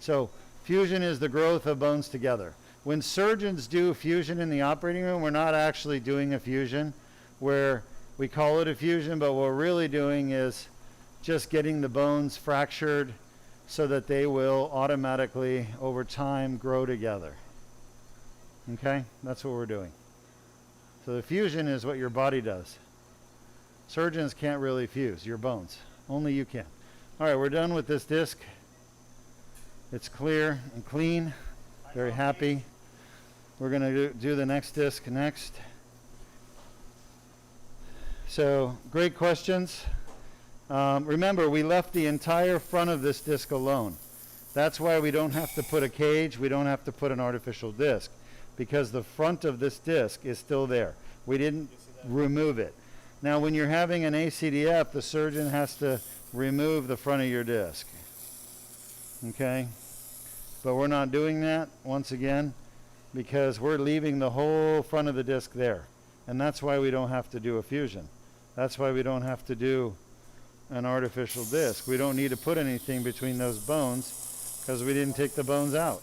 So fusion is the growth of bones together. When surgeons do fusion in the operating room, we're not actually doing a fusion where we call it a fusion, but what we're really doing is just getting the bones fractured so that they will automatically, over time, grow together. Okay? That's what we're doing. So the fusion is what your body does. Surgeons can't really fuse your bones. Only you can. All right, we're done with this disc. It's clear and clean. Very happy. We're going to do the next disc next. So, great questions. Remember, we left the entire front of this disc alone. That's why we don't have to put a cage. We don't have to put an artificial disc, because the front of this disc is still there. We didn't remove it. Now, when you're having an ACDF, the surgeon has to remove the front of your disc. Okay? But we're not doing that, once again, because we're leaving the whole front of the disc there. And that's why we don't have to do a fusion. That's why we don't have to do an artificial disc. We don't need to put anything between those bones because we didn't take the bones out.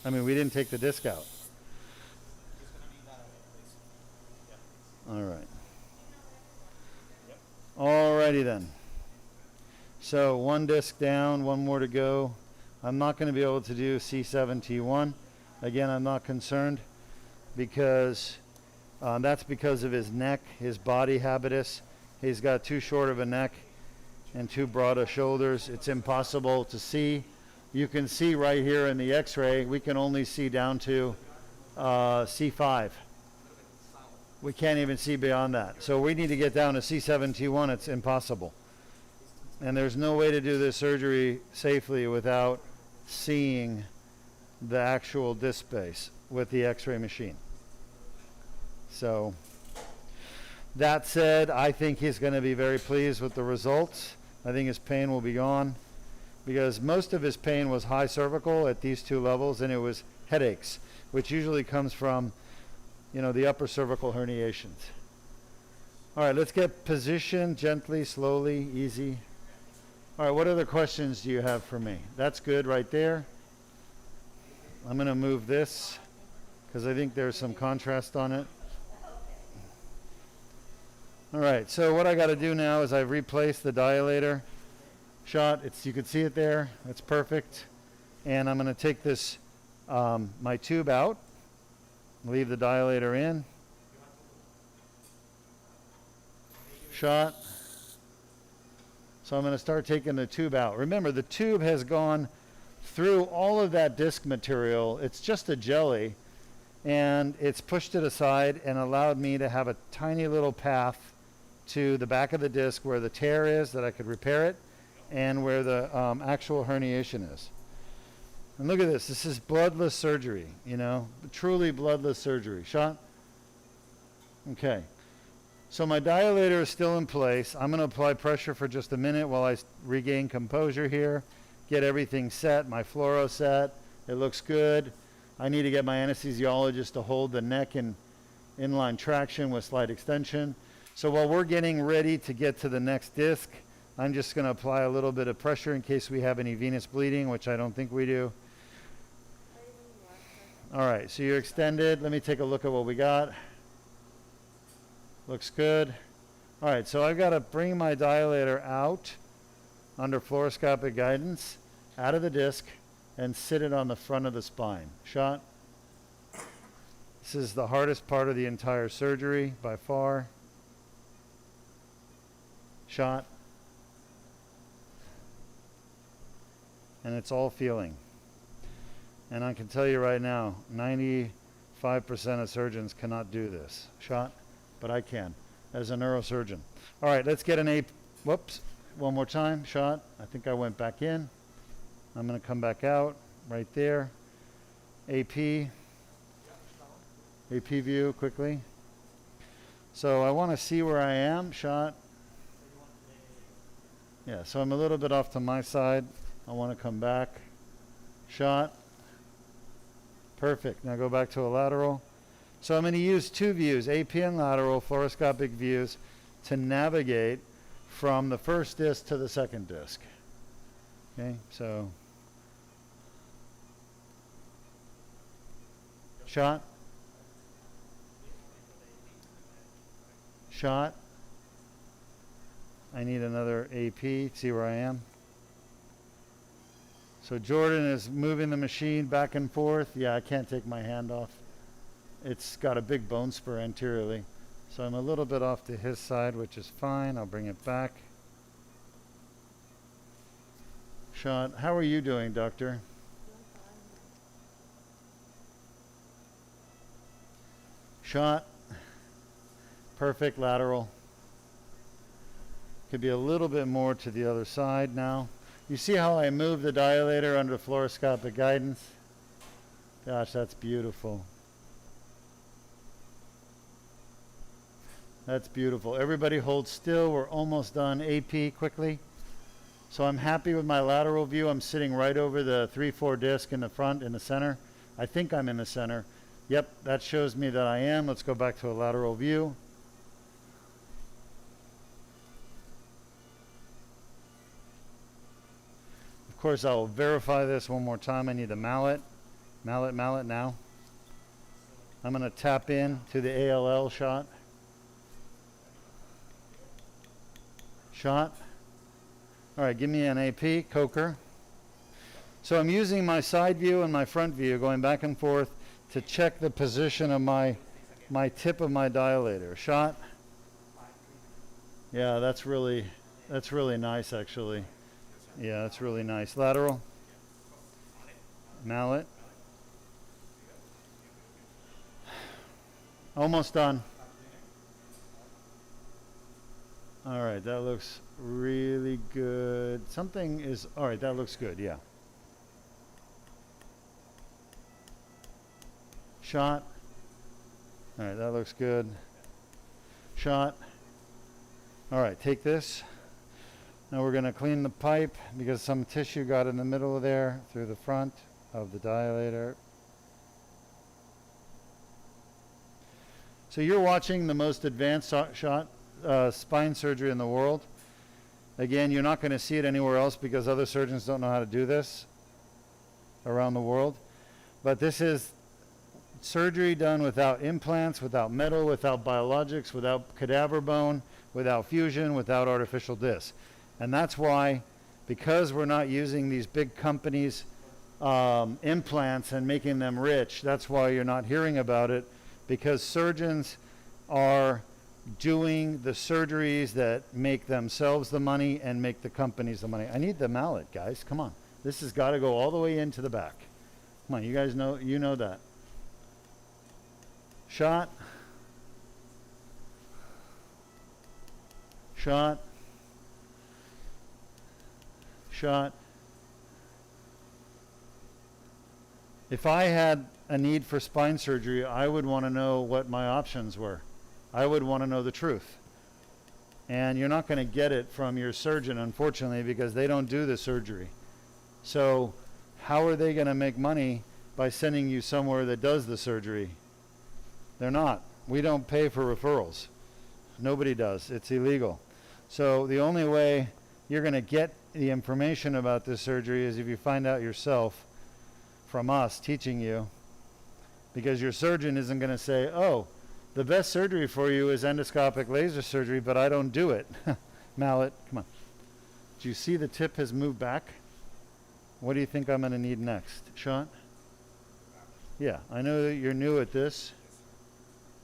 I mean, we didn't take the disc out. All right. Alrighty then. So one disc down, one more to go. I'm not going to be able to do C7-T1. Again, I'm not concerned because that's because of his neck, his body habitus. He's got too short of a neck and too broad of shoulders. It's impossible to see. You can see right here in the x-ray, we can only see down to C5. We can't even see beyond that. So we need to get down to C7-T1. It's impossible. And there's no way to do this surgery safely without seeing the actual disc space with the x-ray machine. So that said, I think he's going to be very pleased with the results. I think his pain will be gone because most of his pain was high cervical at these two levels, and it was headaches, which usually comes from, you know, the upper cervical herniations. All right, let's get positioned gently, slowly, easy. All right, what other questions do you have for me? That's good right there. I'm going to move this because I think there's some contrast on it. All right, so what I got to do now is I've replaced the dilator shot. You can see it there. It's perfect. And I'm going to take this, my tube out, leave the dilator in. Shot. So I'm going to start taking the tube out. Remember, the tube has gone through all of that disc material. It's just a jelly, and it's pushed it aside and allowed me to have a tiny little path to the back of the disc where the tear is, that I could repair it, and where the actual herniation is. And look at this. This is bloodless surgery, you know, truly bloodless surgery. Shot? Okay. So my dilator is still in place. I'm going to apply pressure for just a minute while I regain composure here, get everything set, my fluoro set. It looks good. I need to get my anesthesiologist to hold the neck in inline traction with slight extension. So while we're getting ready to get to the next disc, I'm just going to apply a little bit of pressure in case we have any venous bleeding, which I don't think we do. All right, so you're extended. Let me take a look at what we got. Looks good. All right, so I've got to bring my dilator out under fluoroscopic guidance, out of the disc, and sit it on the front of the spine. Shot. This is the hardest part of the entire surgery by far. Shot. And it's all feeling. And I can tell you right now, 95% of surgeons cannot do this. Shot. But I can, as a neurosurgeon. All right, let's get an whoops, one more time, shot. I think I went back in. I'm going to come back out, right there. AP view, quickly. So I want to see where I am, shot. Yeah, so I'm a little bit off to my side. I want to come back, shot. Perfect, now go back to a lateral. So I'm going to use two views, AP and lateral fluoroscopic views, to navigate from the first disc to the second disc. Okay, so shot, shot. I need another AP, see where I am. So Jordan is moving the machine back and forth. Yeah, I can't take my hand off. It's got a big bone spur anteriorly. So I'm a little bit off to his side, which is fine. I'll bring it back. Shot. How are you doing, doctor? Shot. Perfect lateral. Could be a little bit more to the other side now. You see how I move the dilator under fluoroscopic guidance? Gosh, that's beautiful. That's beautiful. Everybody hold still. We're almost done. AP quickly. So I'm happy with my lateral view. I'm sitting right over the 3-4 disc in the front, in the center. I think I'm in the center. Yep, that shows me that I am. Let's go back to a lateral view. Of course, I will verify this one more time. I need the mallet. Mallet, mallet now. I'm going to tap in to the ALL shot. Shot. All right, give me an AP, Coker. So I'm using my side view and my front view, going back and forth to check the position of my tip of my dilator. Shot. Yeah, that's really nice, actually. Yeah, that's really nice. Lateral. Mallet. Almost done. All right, that looks really good. Something is, all right, that looks good, yeah. Shot. All right, that looks good. Shot. All right, take this. Now we're going to clean the pipe because some tissue got in the middle of there through the front of the dilator. So you're watching the most advanced spine surgery in the world. Again, you're not going to see it anywhere else because other surgeons don't know how to do this around the world. But this is surgery done without implants, without metal, without biologics, without cadaver bone, without fusion, without artificial discs. And that's why, because we're not using these big companies' implants and making them rich, that's why you're not hearing about it, because surgeons are doing the surgeries that make themselves the money and make the companies the money. I need the mallet, guys. Come on. This has got to go all the way into the back. Come on, you guys know, you know that. Shot. Shot. Shot. If I had a need for spine surgery, I would want to know what my options were. I would want to know the truth. And you're not going to get it from your surgeon, unfortunately, because they don't do the surgery. So how are they going to make money by sending you somewhere that does the surgery? They're not. We don't pay for referrals. Nobody does. It's illegal. So the only way you're going to get the information about this surgery is if you find out yourself from us teaching you, because your surgeon isn't going to say, oh, the best surgery for you is endoscopic laser surgery, but I don't do it. Mallet, come on. Do you see the tip has moved back? What do you think I'm going to need next? Sean? Yeah, I know that you're new at this.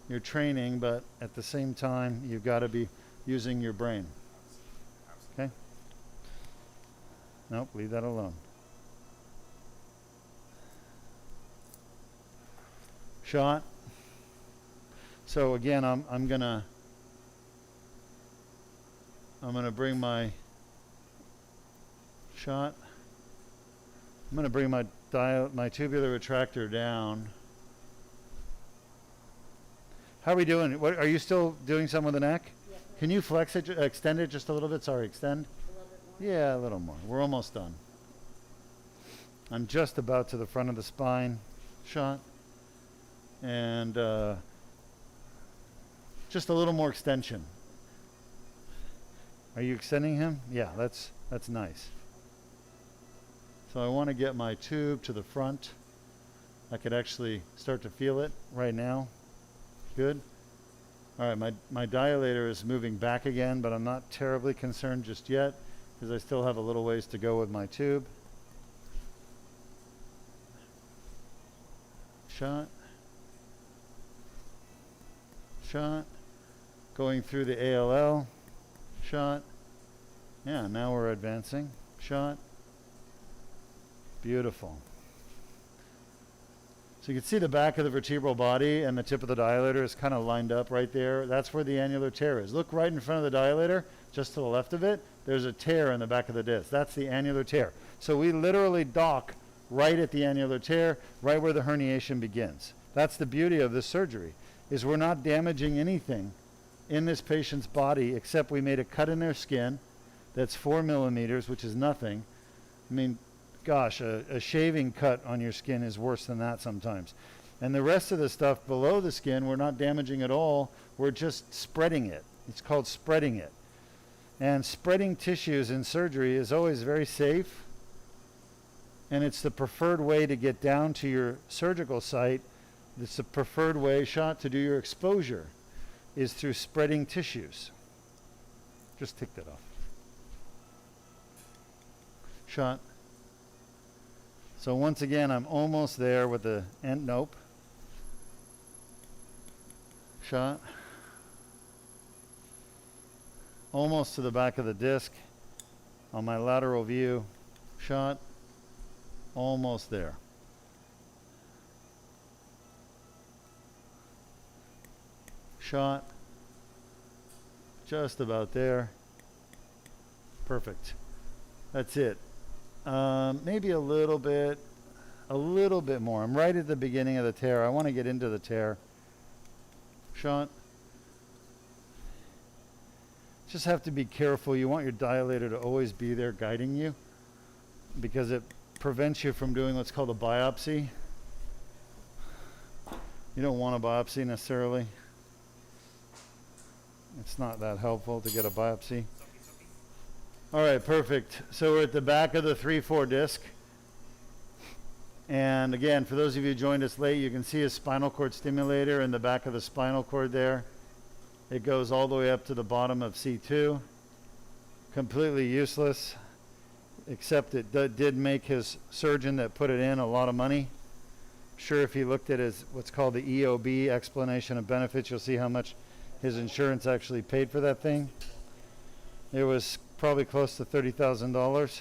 You're training, but at the same time, you've got to be using your brain. Okay? Nope, leave that alone. Shot. So again, I'm gonna bring my shot. I'm gonna bring my tubular retractor down. How are we doing? What are you still doing some with the neck? Yeah. Can you flex it, extend it just a little bit? Sorry, extend. A little bit more. Yeah, a little more. We're almost done. I'm just about to the front of the spine. Shot. And just a little more extension. Are you extending him? Yeah, that's nice. So I want to get my tube to the front. I could actually start to feel it right now. Good. All right, my dilator is moving back again, but I'm not terribly concerned just yet because I still have a little ways to go with my tube. Shot. Shot. Going through the ALL. Shot. Yeah, now we're advancing. Shot. Beautiful. So you can see the back of the vertebral body and the tip of the dilator is kind of lined up right there. That's where the annular tear is. Look right in front of the dilator, just to the left of it. There's a tear in the back of the disc. That's the annular tear. So we literally dock right at the annular tear, right where the herniation begins. That's the beauty of this surgery, is we're not damaging anything in this patient's body except we made a cut in their skin that's 4 millimeters, which is nothing. I mean, gosh, a shaving cut on your skin is worse than that sometimes. And the rest of the stuff below the skin, we're not damaging at all. We're just spreading it. It's called spreading it. And spreading tissues in surgery is always very safe. And it's the preferred way to get down to your surgical site. It's the preferred way, shot, to do your exposure is through spreading tissues. Just take that off. Shot. So once again, I'm almost there with the end. Nope. Shot. Almost to the back of the disc on my lateral view. Shot. Almost there. Shot. Just about there. Perfect. That's it. Maybe a little bit more. I'm right at the beginning of the tear. I want to get into the tear. Shot. Just have to be careful. You want your dilator to always be there guiding you because it prevents you from doing what's called a biopsy. You don't want a biopsy necessarily. It's not that helpful to get a biopsy. All right, perfect. So we're at the back of the 3-4 disc. And again, for those of you who joined us late, you can see a spinal cord stimulator in the back of the spinal cord there. It goes all the way up to the bottom of C2. Completely useless, except it did make his surgeon that put it in a lot of money. Sure, if he looked at his what's called the EOB, explanation of benefits, you'll see how much his insurance actually paid for that thing. It was probably close to $30,000.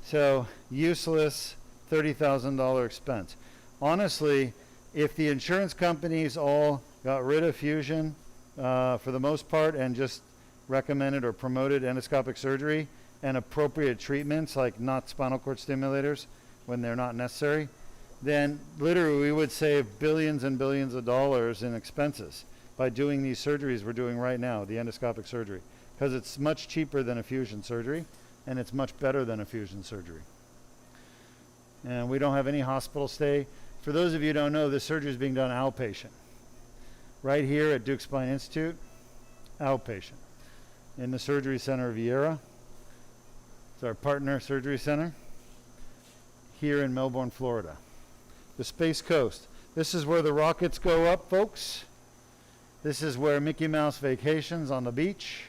So useless, $30,000 expense. Honestly, if the insurance companies all got rid of fusion for the most part and just recommended or promoted endoscopic surgery and appropriate treatments like not spinal cord stimulators when they're not necessary, then literally we would save billions and billions of dollars in expenses by doing these surgeries we're doing right now, the endoscopic surgery, because it's much cheaper than a fusion surgery and it's much better than a fusion surgery. And we don't have any hospital stay. For those of you who don't know, this surgery is being done outpatient. Right here at Deuk Spine Institute, outpatient. In the Surgery Center of Viera. It's our partner surgery center here in Melbourne, Florida. The Space Coast. This is where the rockets go up, folks. This is where Mickey Mouse vacations on the beach.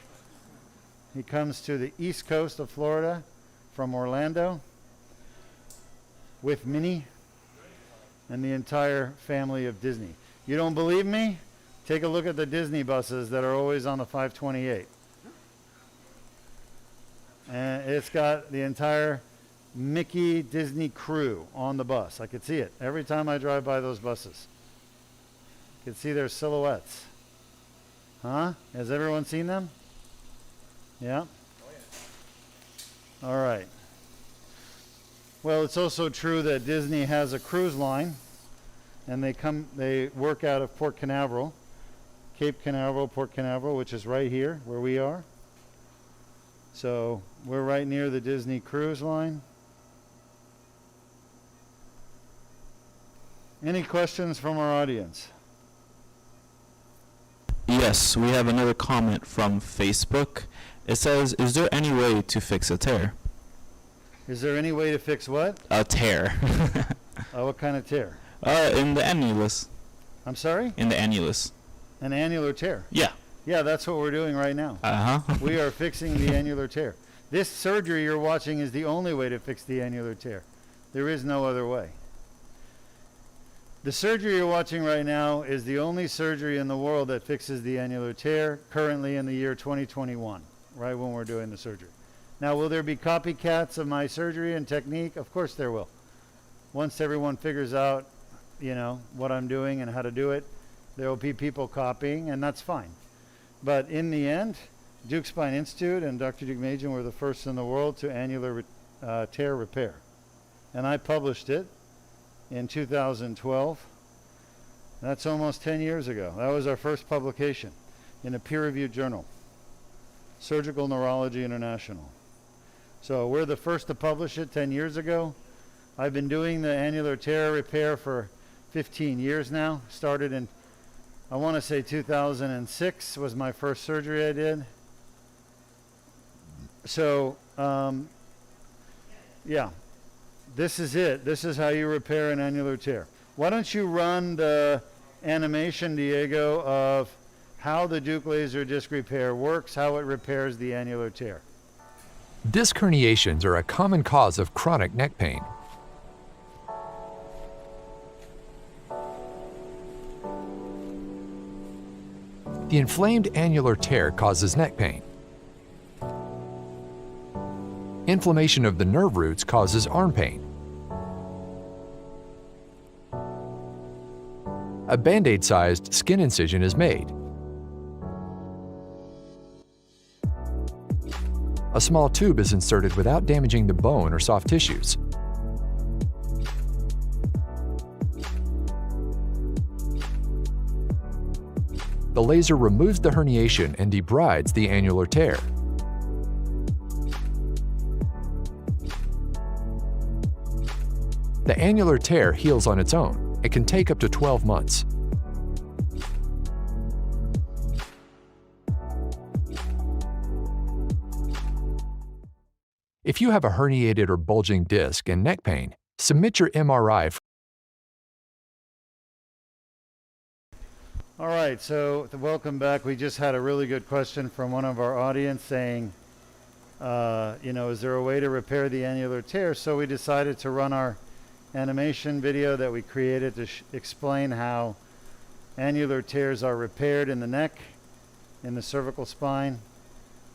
He comes to the east coast of Florida from Orlando with Minnie and the entire family of Disney. You don't believe me? Take a look at the Disney buses that are always on the 528. And it's got the entire Mickey Disney crew on the bus. I could see it every time I drive by those buses. You can see their silhouettes. Huh? Has everyone seen them? Yeah? All right. Well, it's also true that Disney has a cruise line, and they work out of Port Canaveral, Cape Canaveral, Port Canaveral, which is right here where we are. So we're right near the Disney cruise line. Any questions from our audience? Yes, we have another comment from Facebook. It says, is there any way to fix a tear? Is there any way to fix what? A tear. What kind of tear? In the annulus. I'm sorry? In the annulus. An annular tear. Yeah. Yeah, that's what we're doing right now. Uh-huh. We are fixing the annular tear. This surgery you're watching is the only way to fix the annular tear. There is no other way. The surgery you're watching right now is the only surgery in the world that fixes the annular tear currently in the year 2021, right when we're doing the surgery. Now, will there be copycats of my surgery and technique? Of course there will. Once everyone figures out, you know, what I'm doing and how to do it, there will be people copying, and that's fine. But in the end, Deuk Spine Institute and Dr. Deukmedjian were the first in the world to annular tear repair. And I published it in 2012. That's almost 10 years ago. That was our first publication in a peer-reviewed journal, Surgical Neurology International. So we're the first to publish it 10 years ago. I've been doing the annular tear repair for 15 years now. Started in, I want to say 2006 was my first surgery I did. So, yeah, this is it. This is how you repair an annular tear. Why don't you run the animation, Diego, of how the Deuk laser disc repair works, how it repairs the annular tear. Disc herniations are a common cause of chronic neck pain. The inflamed annular tear causes neck pain. Inflammation of the nerve roots causes arm pain. A Band-Aid-sized skin incision is made. A small tube is inserted without damaging the bone or soft tissues. The laser removes the herniation and debrides the annular tear. The annular tear heals on its own. It can take up to 12 months. If you have a herniated or bulging disc and neck pain, submit your MRI. All right, so welcome back. We just had a really good question from one of our audience saying, you know, is there a way to repair the annular tear? So we decided to run our animation video that we created to explain how annular tears are repaired in the neck, in the cervical spine,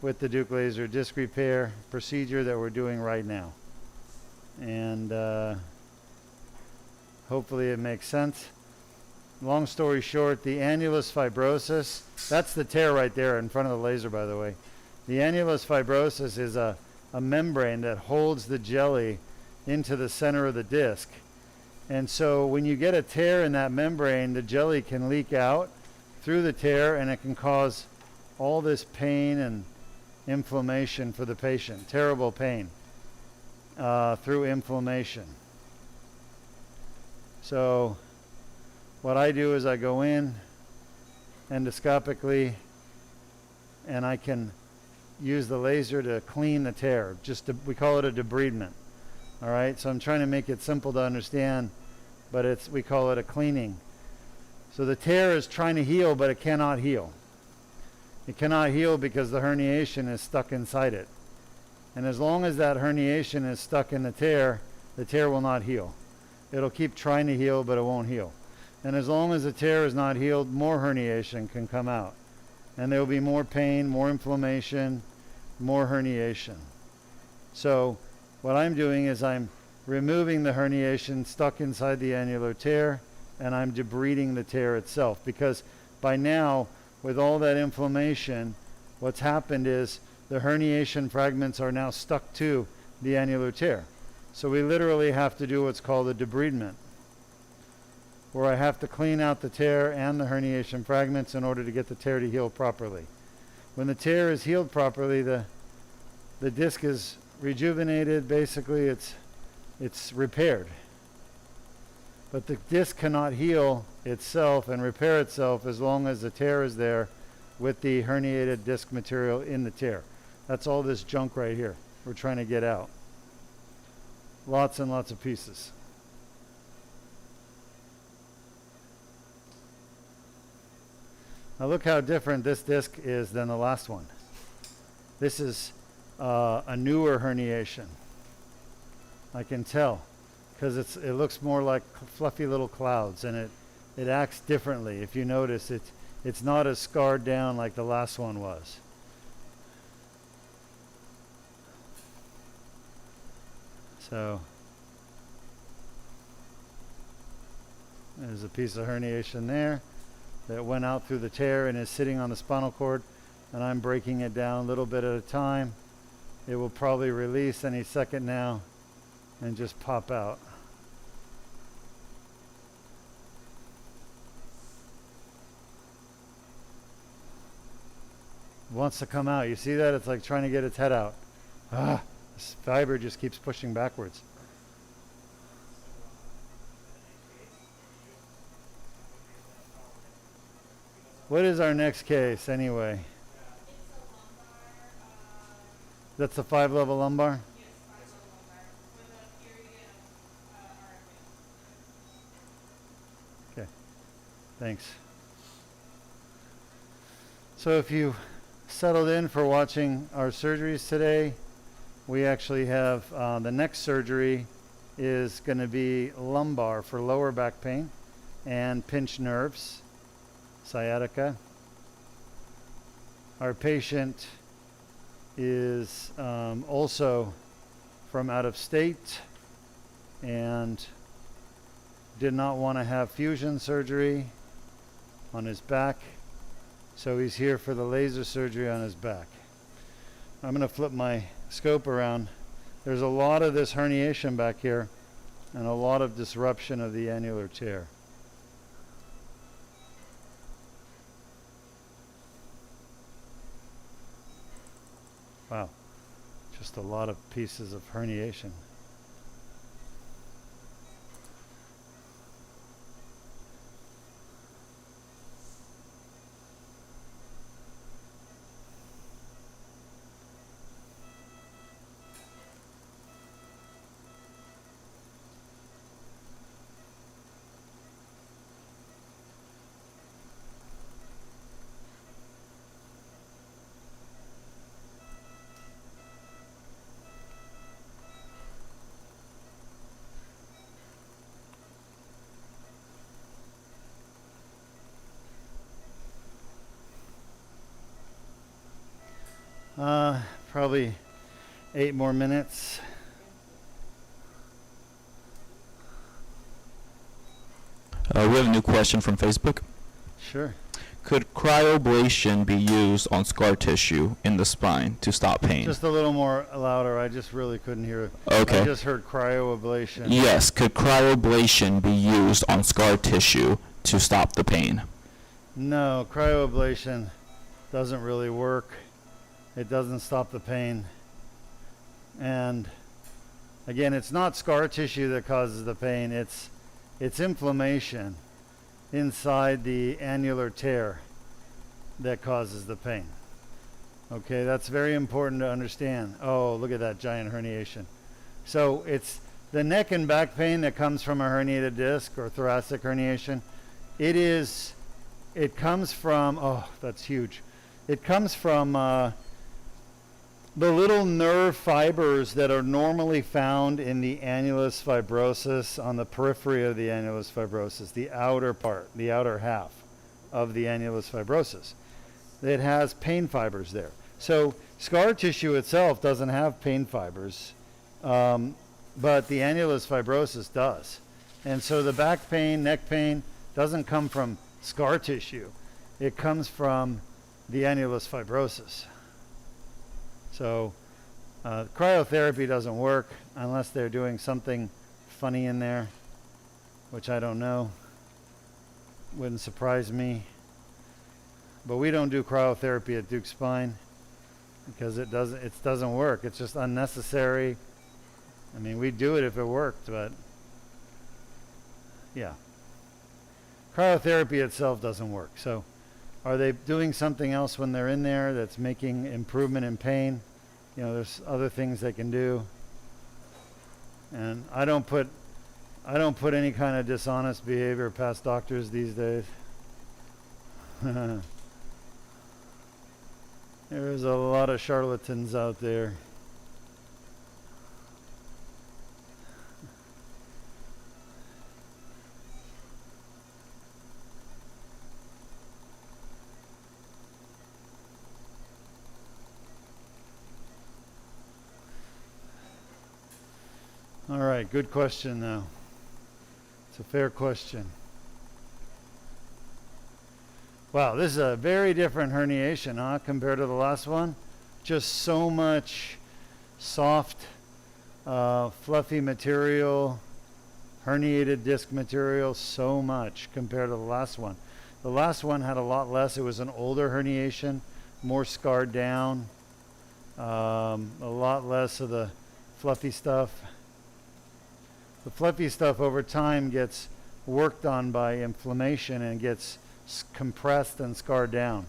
with the Deuk laser disc repair procedure that we're doing right now. And hopefully it makes sense. Long story short, the annulus fibrosus, that's the tear right there in front of the laser, by the way. The annulus fibrosus is a membrane that holds the jelly into the center of the disc. And so when you get a tear in that membrane, the jelly can leak out through the tear, and it can cause all this pain and inflammation for the patient, terrible pain through inflammation. So what I do is I go in endoscopically and I can use the laser to clean the tear. We call it a debridement. All right, so I'm trying to make it simple to understand, but we call it a cleaning. So the tear is trying to heal, but it cannot heal. It cannot heal because the herniation is stuck inside it. And as long as that herniation is stuck in the tear will not heal. It'll keep trying to heal, but it won't heal. And as long as the tear is not healed, more herniation can come out. And there will be more pain, more inflammation, more herniation. So what I'm doing is I'm removing the herniation stuck inside the annular tear, and I'm debriding the tear itself. Because by now, with all that inflammation, what's happened is the herniation fragments are now stuck to the annular tear. So we literally have to do what's called a debridement, where I have to clean out the tear and the herniation fragments in order to get the tear to heal properly. When the tear is healed properly, the disc is rejuvenated. Basically, it's repaired. But the disc cannot heal itself and repair itself as long as the tear is there with the herniated disc material in the tear. That's all this junk right here we're trying to get out. Lots and lots of pieces. Now look how different this disc is than the last one. This is a newer herniation. I can tell because it looks more like fluffy little clouds, and it acts differently. If you notice, it's not as scarred down like the last one was. So there's a piece of herniation there that went out through the tear and is sitting on the spinal cord, and I'm breaking it down a little bit at a time. It will probably release any second now and just pop out. It wants to come out. You see that? It's like trying to get its head out. This fiber just keeps pushing backwards. What is our next case anyway? That's a 5-level lumbar? Okay, thanks. So if you settled in for watching our surgeries today, we actually have the next surgery is going to be lumbar for lower back pain and pinched nerves, sciatica. Our patient is also from out of state and did not want to have fusion surgery on his back, so he's here for the laser surgery on his back. I'm going to flip my scope around. There's a lot of this herniation back here and a lot of disruption of the annular tear. Wow, just a lot of pieces of herniation. Probably 8 more minutes. We have a new question from Facebook. Sure. Could cryoablation be used on scar tissue in the spine to stop pain? Just a little more louder. I just really couldn't hear it. Okay. I just heard cryoablation. Yes. Could cryoablation be used on scar tissue to stop the pain? No, cryoablation doesn't really work. It doesn't stop the pain. And again, it's not scar tissue that causes the pain. It's inflammation inside the annular tear that causes the pain. Okay, that's very important to understand. Oh, look at that giant herniation. So it's the neck and back pain that comes from a herniated disc or thoracic herniation. It comes from, oh, that's huge. It comes from the little nerve fibers that are normally found in the annulus fibrosus, on the periphery of the annulus fibrosus, the outer part, the outer half of the annulus fibrosus. It has pain fibers there. So scar tissue itself doesn't have pain fibers, but the annulus fibrosus does. And so the back pain, neck pain doesn't come from scar tissue. It comes from the annulus fibrosis. So cryotherapy doesn't work unless they're doing something funny in there, which I don't know. Wouldn't surprise me. But we don't do cryotherapy at Deuk Spine because it doesn't work. It's just unnecessary. I mean, we'd do it if it worked, but yeah. Cryotherapy itself doesn't work. So Are they doing something else when they're in there that's making improvement in pain? You know, there's other things they can do. And I don't put any kind of dishonest behavior past doctors these days. There's a lot of charlatans out there. All right, good question though. It's a fair question. Wow, this is a very different herniation, huh, compared to the last one. Just so much soft, fluffy material, herniated disc material, so much compared to the last one. The last one had a lot less. It was an older herniation, more scarred down, a lot less of the fluffy stuff. The fluffy stuff over time gets worked on by inflammation and gets compressed and scarred down.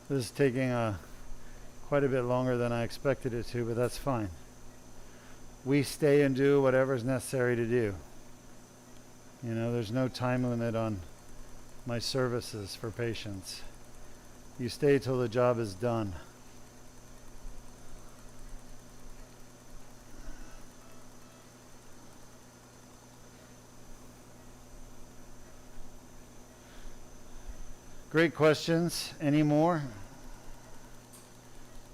This is taking quite a bit longer than I expected it to, but that's fine. We stay and do whatever's necessary to do. You know, there's no time limit on my services for patients. You stay till the job is done. Great questions. Any more?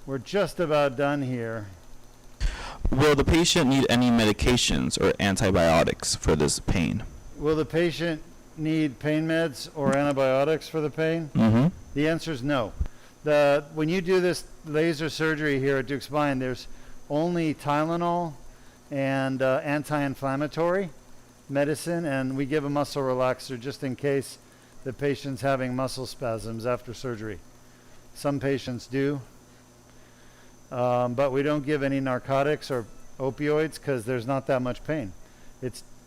We're just about done here. Will the patient need any medications or antibiotics for this pain? Will the patient need pain meds or antibiotics for the pain? Mm-hmm. The answer is no. When you do this laser surgery here at Deuk Spine, there's only Tylenol and anti-inflammatory medicine, and we give a muscle relaxer just in case the patient's having muscle spasms after surgery. Some patients do. But we don't give any narcotics or opioids because there's not that much pain.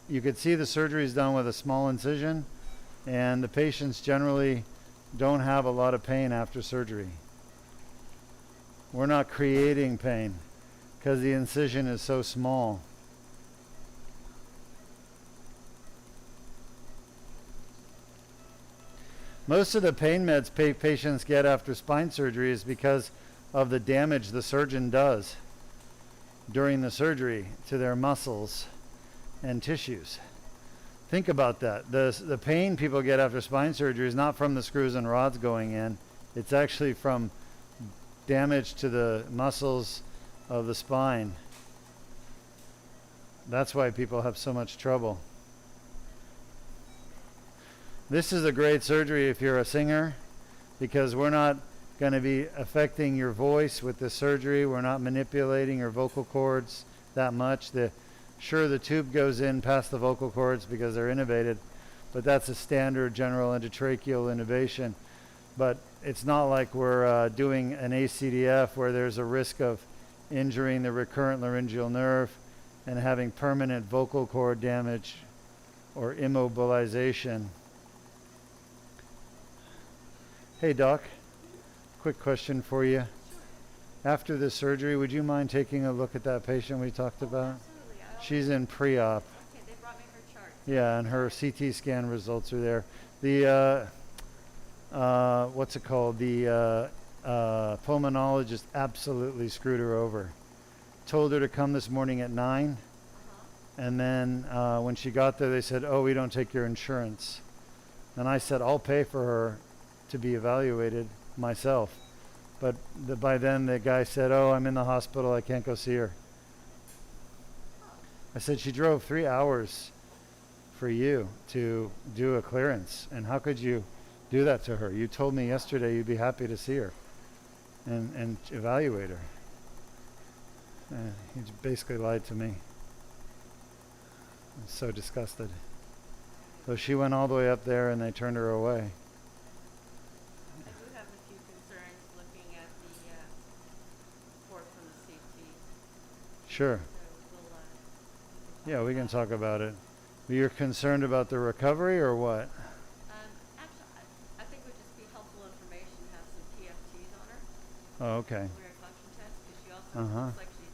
You could see the surgery is done with a small incision, and the patients generally don't have a lot of pain after surgery. We're not creating pain because the incision is so small. Most of the pain meds patients get after spine surgery is because of the damage the surgeon does during the surgery to their muscles and tissues. Think about that. The pain people get after spine surgery is not from the screws and rods going in. It's actually from damage to the muscles of the spine. That's why people have so much trouble. This is a great surgery if you're a singer, because we're not going to be affecting your voice with the surgery. We're not manipulating your vocal cords that much. Sure, the tube goes in past the vocal cords because they're innervated, but that's a standard general endotracheal intubation. But it's not like we're doing an ACDF where there's a risk of injuring the recurrent laryngeal nerve and having permanent vocal cord damage or immobilization. Hey, Doc. Quick question for you. After the surgery, would you mind taking a look at that patient we talked about? Absolutely. She's in pre-op. Okay, they brought me her chart. Yeah, and her CT scan results are there. The, what's it called? The pulmonologist absolutely screwed her over. Told her to come this morning at 9. And then when she got there, they said, oh, we don't take your insurance. And I said, I'll pay for her to be evaluated myself. But by then the guy said, oh, I'm in the hospital, I can't go see her. I said, she drove 3 hours for you to do a clearance, and how could you do that to her? You told me yesterday you'd be happy to see her and evaluate her. He basically lied to me. I'm so disgusted. So she went all the way up there and they turned her away. Sure. Yeah, we can talk about it. You're concerned about the recovery or what? Actually, I think it would just be helpful information to have some PFTs on her. Oh, okay. Pulmonary function test, because she also looks like she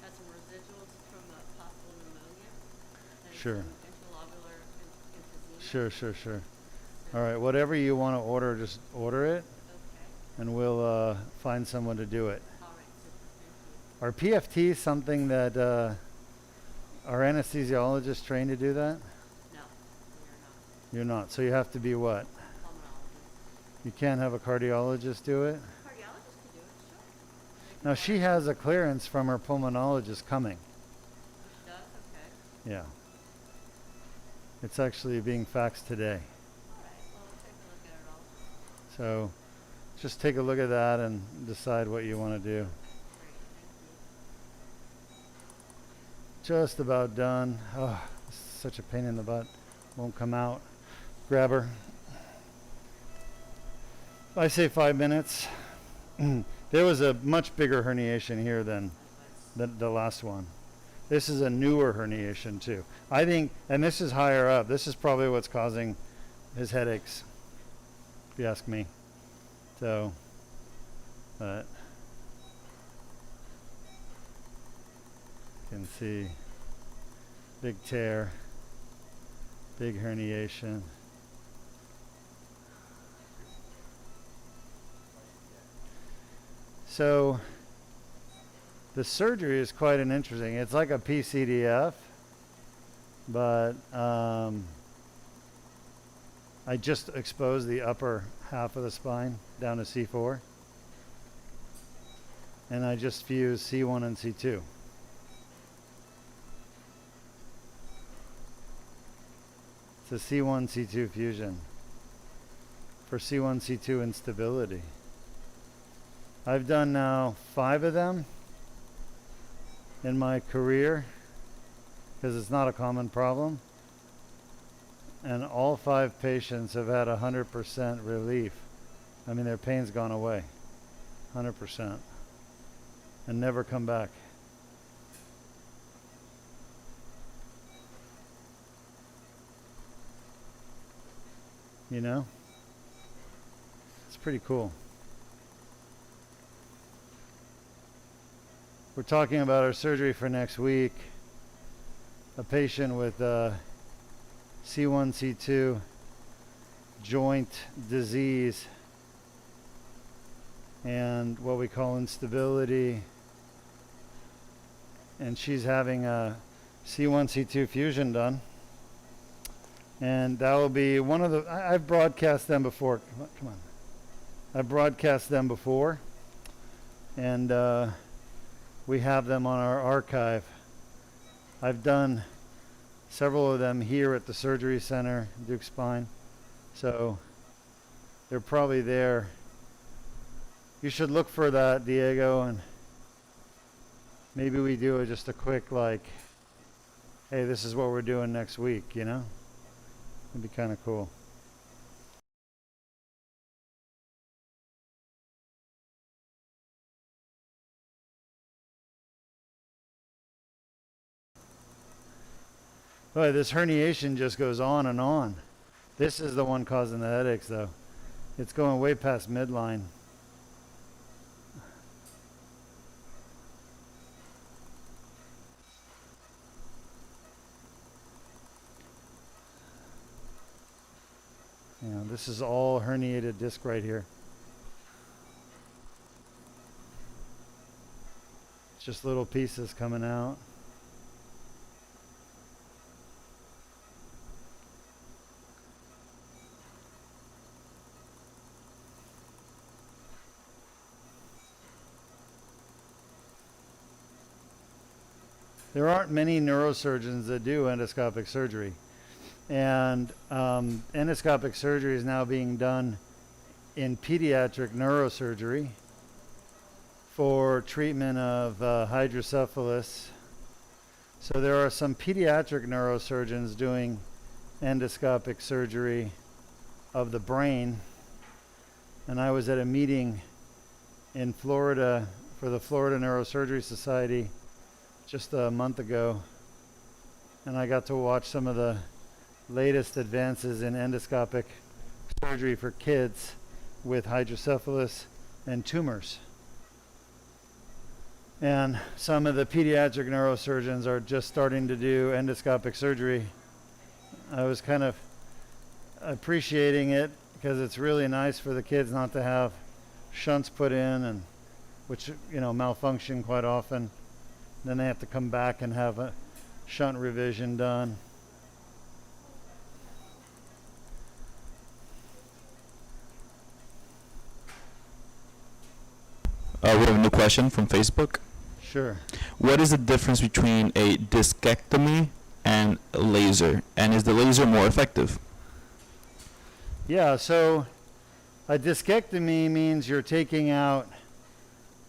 has some residuals from a possible pneumonia and Sure. some interlobular emphysema. Sure. So, all right, whatever you want to order, just order it, Okay. and we'll find someone to do it. All right, super. Thank you. Are PFTs something that are anesthesiologists trained to do that? No, we are not. You're not. So you have to be what? Pulmonologist. You can't have a cardiologist do it? Cardiologist can do it, sure. Now, she has a clearance from her pulmonologist coming. She does? Okay. Yeah. It's actually being faxed today. All right, well, we'll take a look at it all. So just take a look at that and decide what you want to do. Great, thank you. Just about done. Oh, this is such a pain in the butt. Won't come out. Grab her. I say 5 minutes. There was a much bigger herniation here than the last one. This is a newer herniation too. I think, and this is higher up. This is probably what's causing his headaches, if you ask me. So, but you can see big tear, big herniation. So the surgery is quite an interesting. It's like a PCDF, but I just exposed the upper half of the spine down to C4, and I just fused C1 and C2. It's a C1 C2 fusion for C1 C2 instability. I've done now 5 of them in my career because it's not a common problem, and all 5 patients have had 100% relief. I mean, their pain's gone away 100% and never come back. You know, it's pretty cool. We're talking about our surgery for next week. A patient with C1, C2 joint disease and what we call instability. And she's having a C1, C2 fusion done. And that will be one of the, I've broadcast them before. Come on. I've broadcast them before. And we have them on our archive. I've done several of them here at the surgery center, Deuk Spine. So they're probably there. You should look for that, Diego, and maybe we do just a quick like, hey, this is what we're doing next week, you know? It'd be kind of cool. Boy, this herniation just goes on and on. This is the one causing the headaches, though. It's going way past midline. You know, this is all herniated disc right here. It's just little pieces coming out. There aren't many neurosurgeons that do endoscopic surgery. And endoscopic surgery is now being done in pediatric neurosurgery for treatment of hydrocephalus. So there are some pediatric neurosurgeons doing endoscopic surgery of the brain. And I was at a meeting in Florida for the Florida Neurosurgery Society just a month ago, and I got to watch some of the latest advances in endoscopic surgery for kids with hydrocephalus and tumors. And some of the pediatric neurosurgeons are just starting to do endoscopic surgery. I was kind of appreciating it because it's really nice for the kids not to have shunts put in, and which, you know, malfunction quite often. Then they have to come back and have a shunt revision done. We have a new question from Facebook. Sure. What is the difference between a discectomy and a laser? And is the laser more effective? Yeah, so a discectomy means you're taking out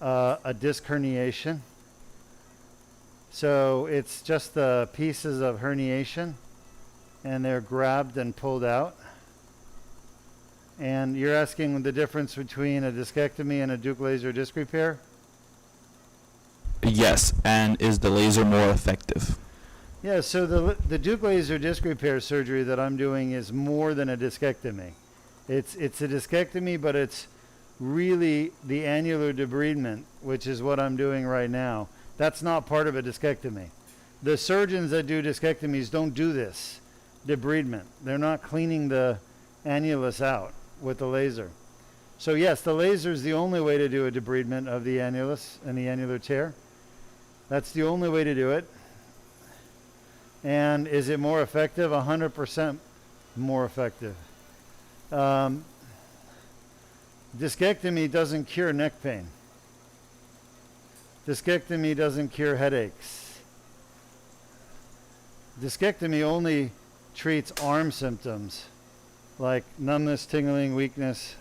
a disc herniation. So it's just the pieces of herniation, and they're grabbed and pulled out. And you're asking the difference between a discectomy and a Deuk laser disc repair? Yes, and is the laser more effective? Yeah, so the Deuk laser disc repair surgery that I'm doing is more than a discectomy. It's a discectomy, but it's really the annular debridement, which is what I'm doing right now. That's not part of a discectomy. The surgeons that do discectomies don't do this debridement. They're not cleaning the annulus out with the laser. So yes, the laser is the only way to do a debridement of the annulus and the annular tear. That's the only way to do it. And is it more effective? 100% more effective. Discectomy doesn't cure neck pain. Discectomy doesn't cure headaches. Discectomy only treats arm symptoms like numbness, tingling, weakness.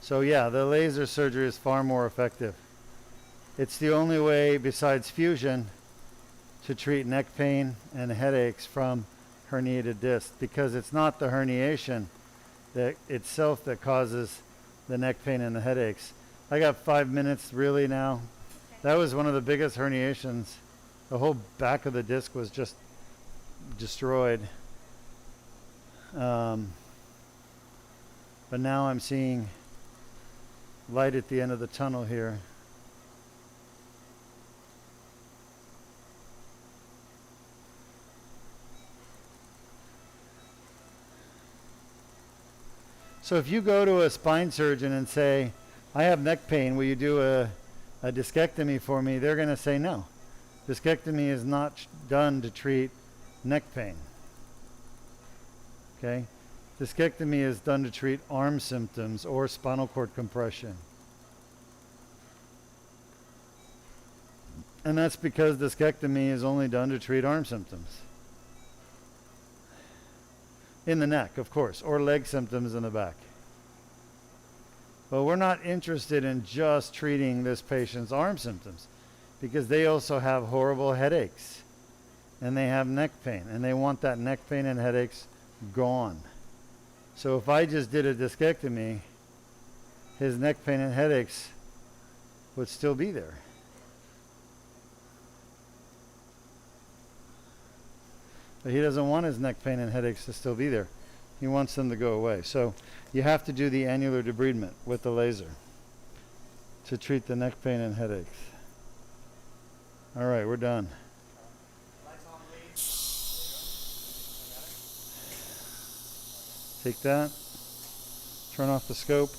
So yeah, the laser surgery is far more effective. It's the only way besides fusion to treat neck pain and headaches from herniated discs, because it's not the herniation that itself that causes the neck pain and the headaches. I got 5 minutes really now. That was one of the biggest herniations. The whole back of the disc was just destroyed. But now I'm seeing light at the end of the tunnel here. So if you go to a spine surgeon and say, I have neck pain, will you do a discectomy for me? They're going to say no. Discectomy is not done to treat neck pain. Okay? Discectomy is done to treat arm symptoms or spinal cord compression. And that's because discectomy is only done to treat arm symptoms. In the neck, of course, or leg symptoms in the back. But we're not interested in just treating this patient's arm symptoms, because they also have horrible headaches and they have neck pain, and they want that neck pain and headaches gone. So if I just did a discectomy, his neck pain and headaches would still be there. But he doesn't want his neck pain and headaches to still be there. He wants them to go away. So you have to do the annular debridement with the laser to treat the neck pain and headaches. All right, we're done. Lights on, please. Take that. Turn off the scope.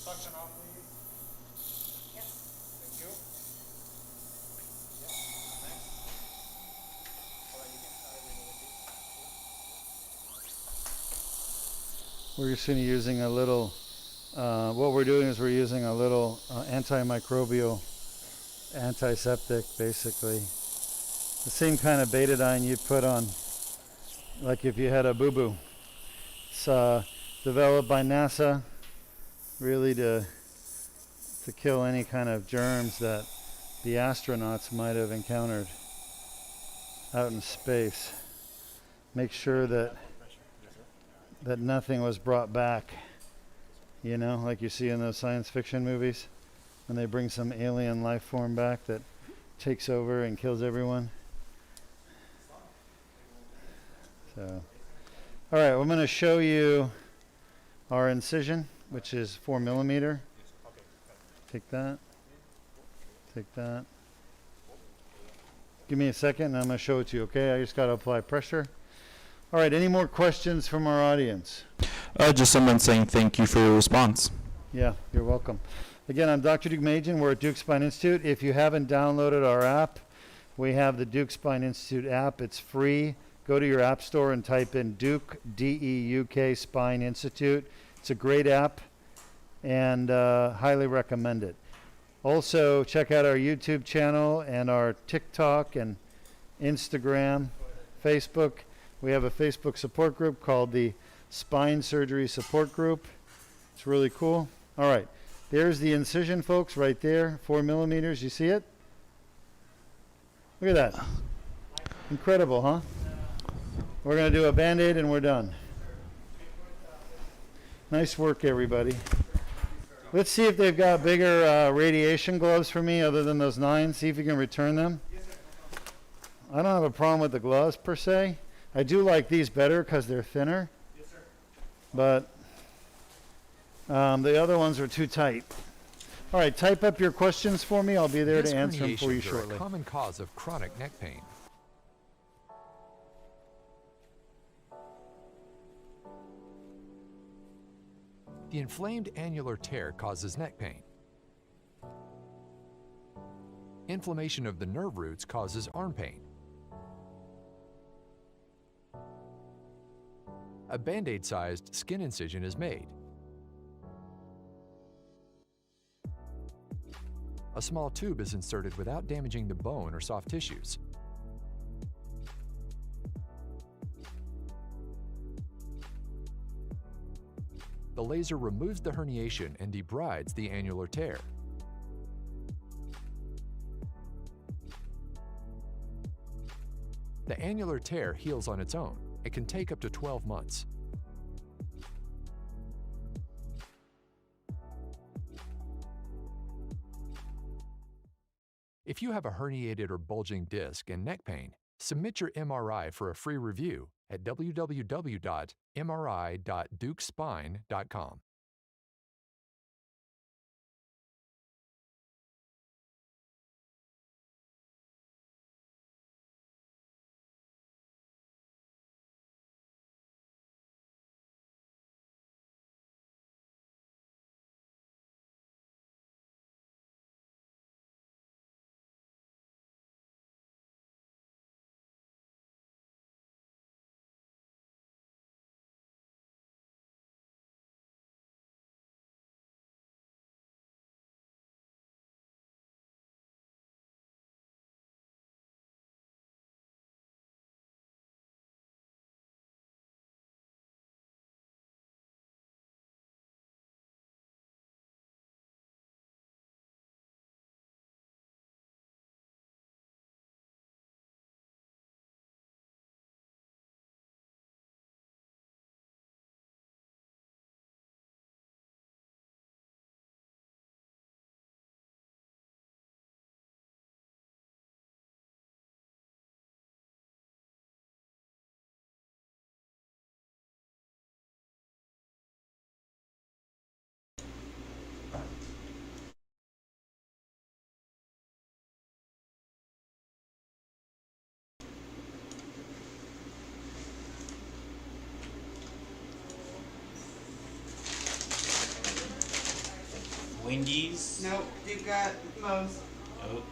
Suction off, please. Yes. Thank you. Yeah, thanks. All right, you can start with We're just using a little, what we're doing is we're using a little antimicrobial antiseptic, basically. The same kind of betadine you'd put on, like if you had a boo-boo. It's developed by NASA, really to kill any kind of germs that the astronauts might have encountered out in space. Make sure that nothing was brought back, You know, like you see in those science fiction movies when they bring some alien life form back that takes over and kills everyone. So, all right, I'm going to show you our incision, which is 4 millimeter. Take that. Take that. Give me a second and I'm going to show it to you, okay? I just got to apply pressure. All right, any more questions from our audience? Just someone saying thank you for your response. Yeah, you're welcome. Again, I'm Dr. Deukmedjian. We're at Deuk Spine Institute. If you haven't downloaded our app, we have the Deuk Spine Institute app. It's free. Go to your app store and type in Deuk, D-E-U-K, Spine Institute. It's a great app and highly recommend it. Also, check out our YouTube channel and our TikTok and Instagram, Facebook. We have a Facebook support group called the Spine Surgery Support Group. It's really cool. All right, there's the incision, folks, right there, 4 millimeters. You see it? Look at that. Incredible, huh? We're going to do a Band-Aid and we're done. Nice work, everybody. Let's see if they've got bigger radiation gloves for me other than those 9. See if you can return them. I don't have a problem with the gloves per se. I do like these better because they're thinner. Yes, sir. But the other ones are too tight. All right, type up your questions for me. I'll be there to answer them for you Herniations are shortly. a common cause of chronic neck pain. The inflamed annular tear causes neck pain. Inflammation of the nerve roots causes arm pain. A Band-Aid-sized skin incision is made. A small tube is inserted without damaging the bone or soft tissues. The laser removes the herniation and debrides the annular tear. The annular tear heals on its own. It can take up to 12 months. If you have a herniated or bulging disc and neck pain, submit your MRI for a free review at www.mri.deukspine.com. Wendy's. Nope, you've got Moe's. Oh.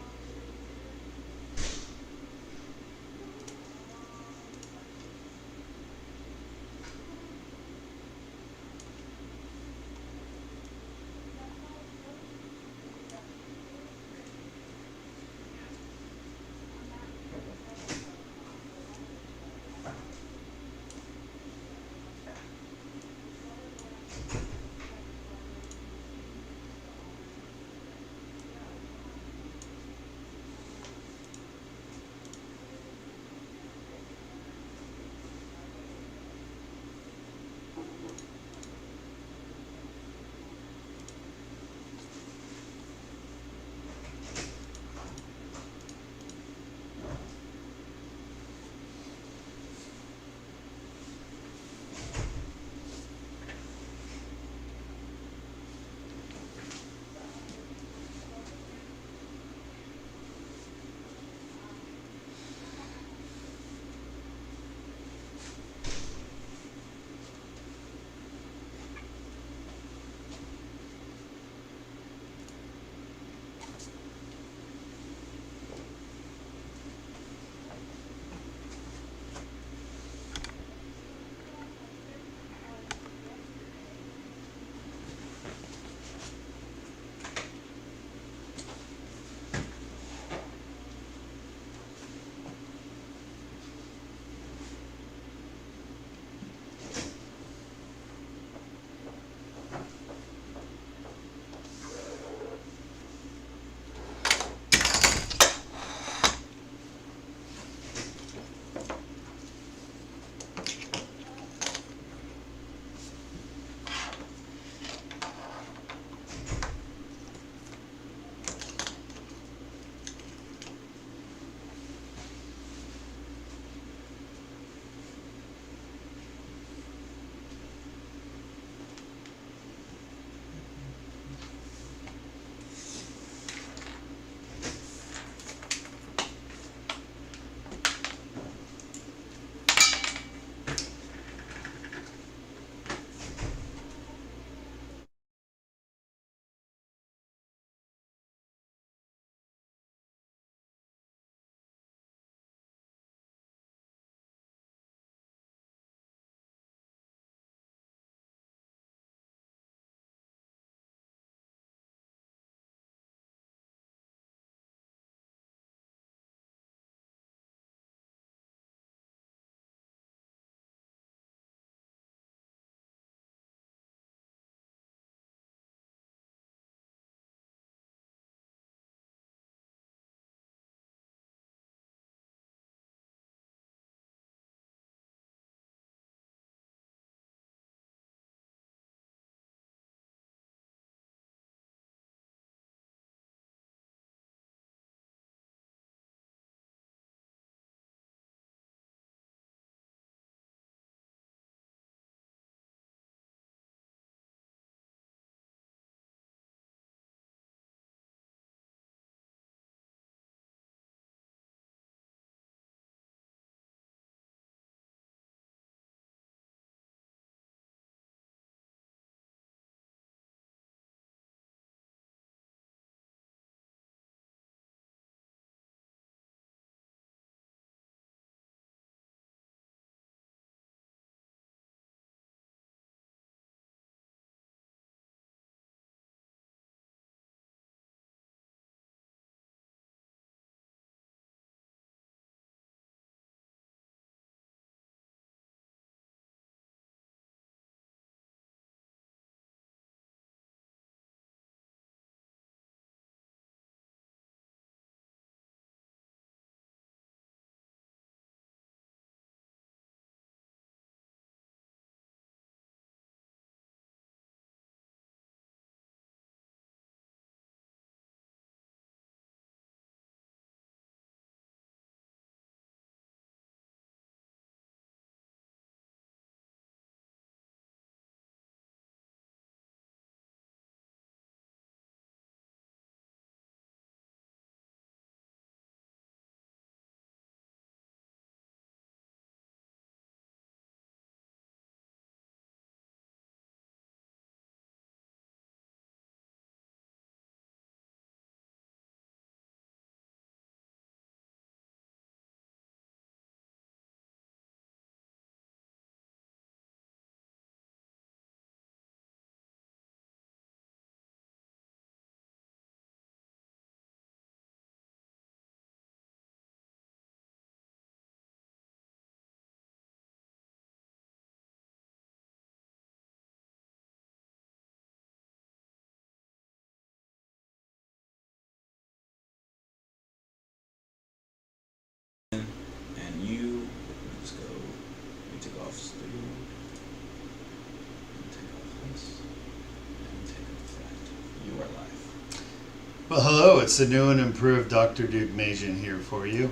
Well, hello, it's the new and improved Dr. Deukmedjian here for you.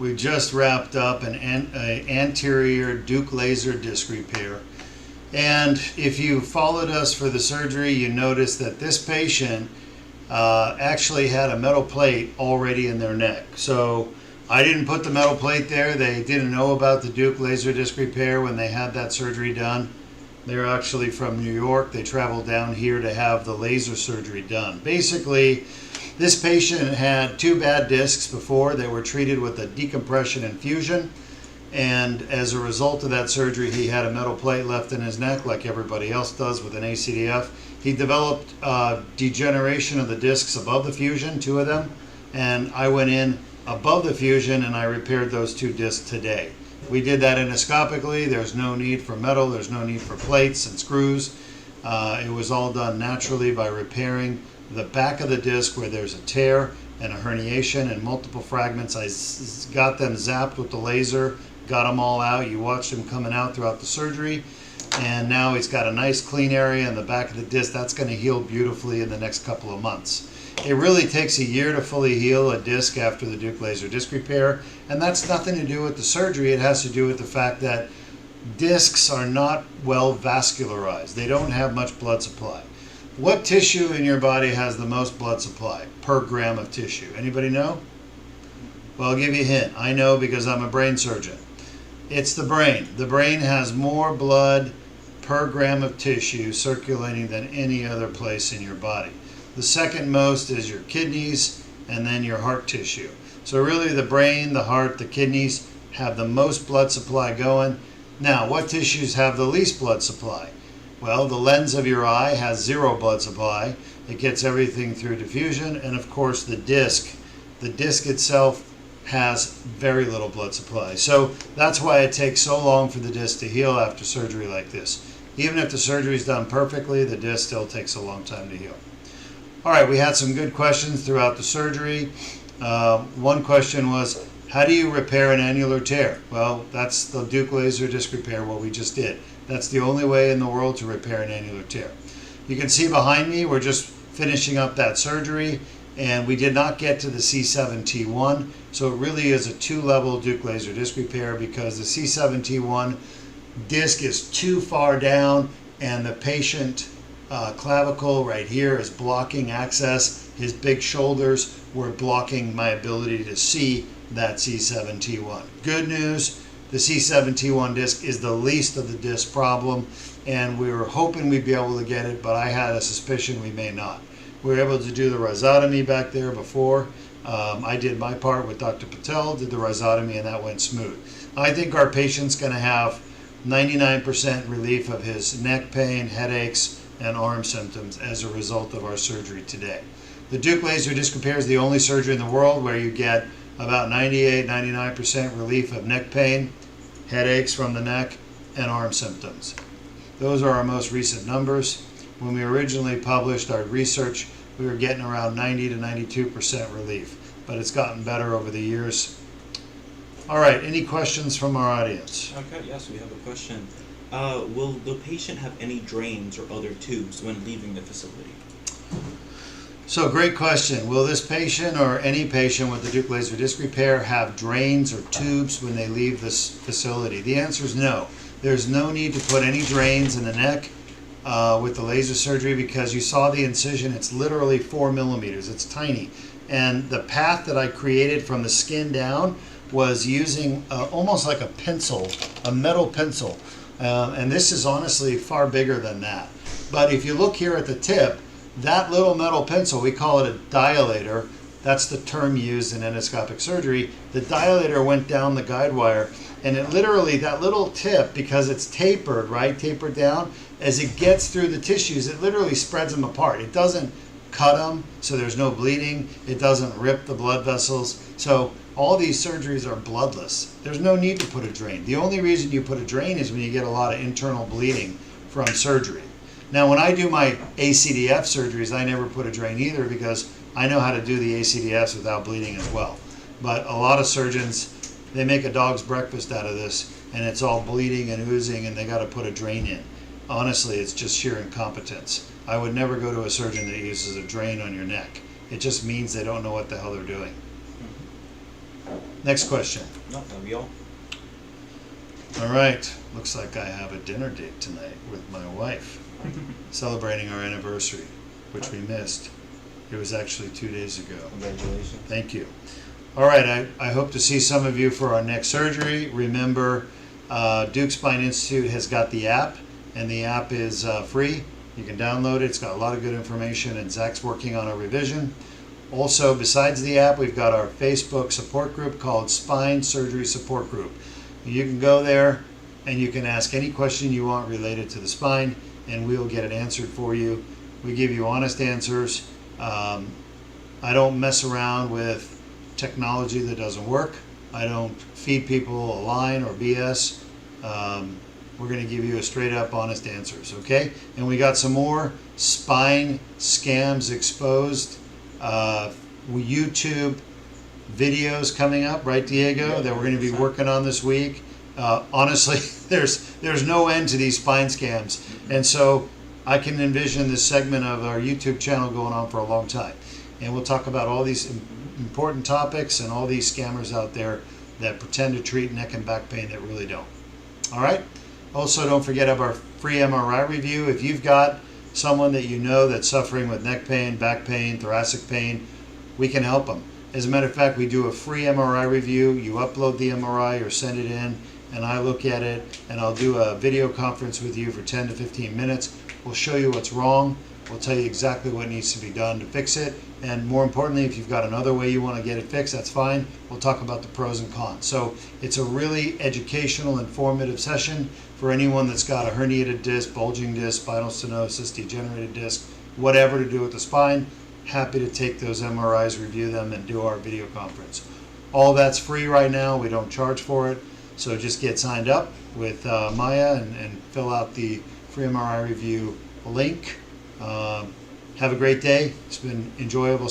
We just wrapped up an anterior Deuk laser disc repair. And if you followed us for the surgery, you noticed that this patient actually had a metal plate already in their neck. So I didn't put the metal plate there. They didn't know about the Deuk laser disc repair when they had that surgery done. They're actually from New York. They traveled down here to have the laser surgery done. Basically, this patient had 2 bad discs before. They were treated with a decompression infusion. And as a result of that surgery, he had a metal plate left in his neck like everybody else does with an ACDF. He developed degeneration of the discs above the fusion, 2 of them. And I went in above the fusion and I repaired those 2 discs today. We did that endoscopically. There's no need for metal. There's no need for plates and screws. It was all done naturally by repairing the back of the disc where there's a tear and a herniation and multiple fragments. I got them zapped with the laser, got them all out. You watched them coming out throughout the surgery. And now he's got a nice clean area in the back of the disc. That's going to heal beautifully in the next couple of months. It really takes a year to fully heal a disc after the Deuk laser disc repair, and that's nothing to do with the surgery. It has to do with the fact that discs are not well vascularized. They don't have much blood supply. What tissue in your body has the most blood supply per gram of tissue? Anybody know? Well, I'll give you a hint. I know because I'm a brain surgeon. It's the brain. The brain has more blood per gram of tissue circulating than any other place in your body. The second most is your kidneys and then your heart tissue. So really the brain, the heart, the kidneys have the most blood supply going. Now, what tissues have the least blood supply? Well, the lens of your eye has 0 blood supply. It gets everything through diffusion. And of course the disc itself has very little blood supply. So that's why it takes so long for the disc to heal after surgery like this. Even if the surgery is done perfectly, the disc still takes a long time to heal. All right, we had some good questions throughout the surgery. One question was, how do you repair an annular tear? Well, that's the Deuk laser disc repair, what we just did. That's the only way in the world to repair an annular tear. You can see behind me, we're just finishing up that surgery, and we did not get to the C7-T1, so it really is a 2-level Deuk laser disc repair because the C7-T1 disc is too far down, and the patient clavicle right here is blocking access. His big shoulders were blocking my ability to see that C7-T1. Good news, the C7-T1 disc is the least of the disc problem, and we were hoping we'd be able to get it, but I had a suspicion we may not. We were able to do the rhizotomy back there before. I did my part with Dr. Patel, did the rhizotomy, and that went smooth. I think our patient's going to have 99% relief of his neck pain, headaches, and arm symptoms as a result of our surgery today. The Deuk laser disc repair is the only surgery in the world where you get about 98-99% relief of neck pain, headaches from the neck, and arm symptoms. Those are our most recent numbers. When we originally published our research, we were getting around 90-92% relief, but it's gotten better over the years. All right, any questions from our audience? Okay, yes, we have a question. Will the patient have any drains or other tubes when leaving the facility? So great question. Will this patient or any patient with the Deuk laser disc repair have drains or tubes when they leave this facility? The answer is no. There's no need to put any drains in the neck with the laser surgery because you saw the incision. It's literally 4 millimeters. It's tiny. And the path that I created from the skin down was using almost like a pencil, a metal pencil. And this is honestly far bigger than that. But if you look here at the tip, that little metal pencil, we call it a dilator. That's the term used in endoscopic surgery. The dilator went down the guide wire, and it literally, that little tip, because it's tapered, right, tapered down, as it gets through the tissues, it literally spreads them apart. It doesn't cut them, so there's no bleeding. It doesn't rip the blood vessels. So all these surgeries are bloodless. There's no need to put a drain. The only reason you put a drain is when you get a lot of internal bleeding from surgery. Now, when I do my ACDF surgeries, I never put a drain either because I know how to do the ACDFs without bleeding as well. But a lot of surgeons, they make a dog's breakfast out of this, and it's all bleeding and oozing, and they got to put a drain in. Honestly, it's just sheer incompetence. I would never go to a surgeon that uses a drain on your neck. It just means they don't know what the hell they're doing. Next question. No, that'll be all. All right, looks like I have a dinner date tonight with my wife, celebrating our anniversary, which we missed. It was actually 2 days ago. Congratulations. Thank you. All right, I hope to see some of you for our next surgery. Remember, Deuk Spine Institute has got the app, and the app is free. You can download it. It's got a lot of good information, and Zach's working on a revision. Also, besides the app, we've got our Facebook support group called Spine Surgery Support Group. You can go there, and you can ask any question you want related to the spine, and we'll get it answered for you. We give you honest answers. I don't mess around with technology that doesn't work. I don't feed people a line or BS. We're going to give you a straight up honest answers, okay? And we got some more spine scams exposed YouTube videos coming up, right, Diego, that we're going to be working on this week. Honestly, there's no end to these spine scams, and so I can envision this segment of our YouTube channel going on for a long time, and we'll talk about all these important topics and all these scammers out there that pretend to treat neck and back pain that really don't. All right. Also, don't forget of our free MRI review. If you've got someone that you know that's suffering with neck pain, back pain, thoracic pain, we can help them. As a matter of fact, we do a free MRI review. You upload the MRI or send it in, and I look at it, and I'll do a video conference with you for 10 to 15 minutes. We'll show you what's wrong. We'll tell you exactly what needs to be done to fix it. And more importantly, if you've got another way you want to get it fixed, that's fine. We'll talk about the pros and cons. So it's a really educational, informative session for anyone that's got a herniated disc, bulging disc, spinal stenosis, degenerated disc, whatever to do with the spine. Happy to take those MRIs, review them, and do our video conference. All that's free right now. We don't charge for it. So just get signed up with Maya and fill out the free MRI review link. Have a great day. It's been enjoyable.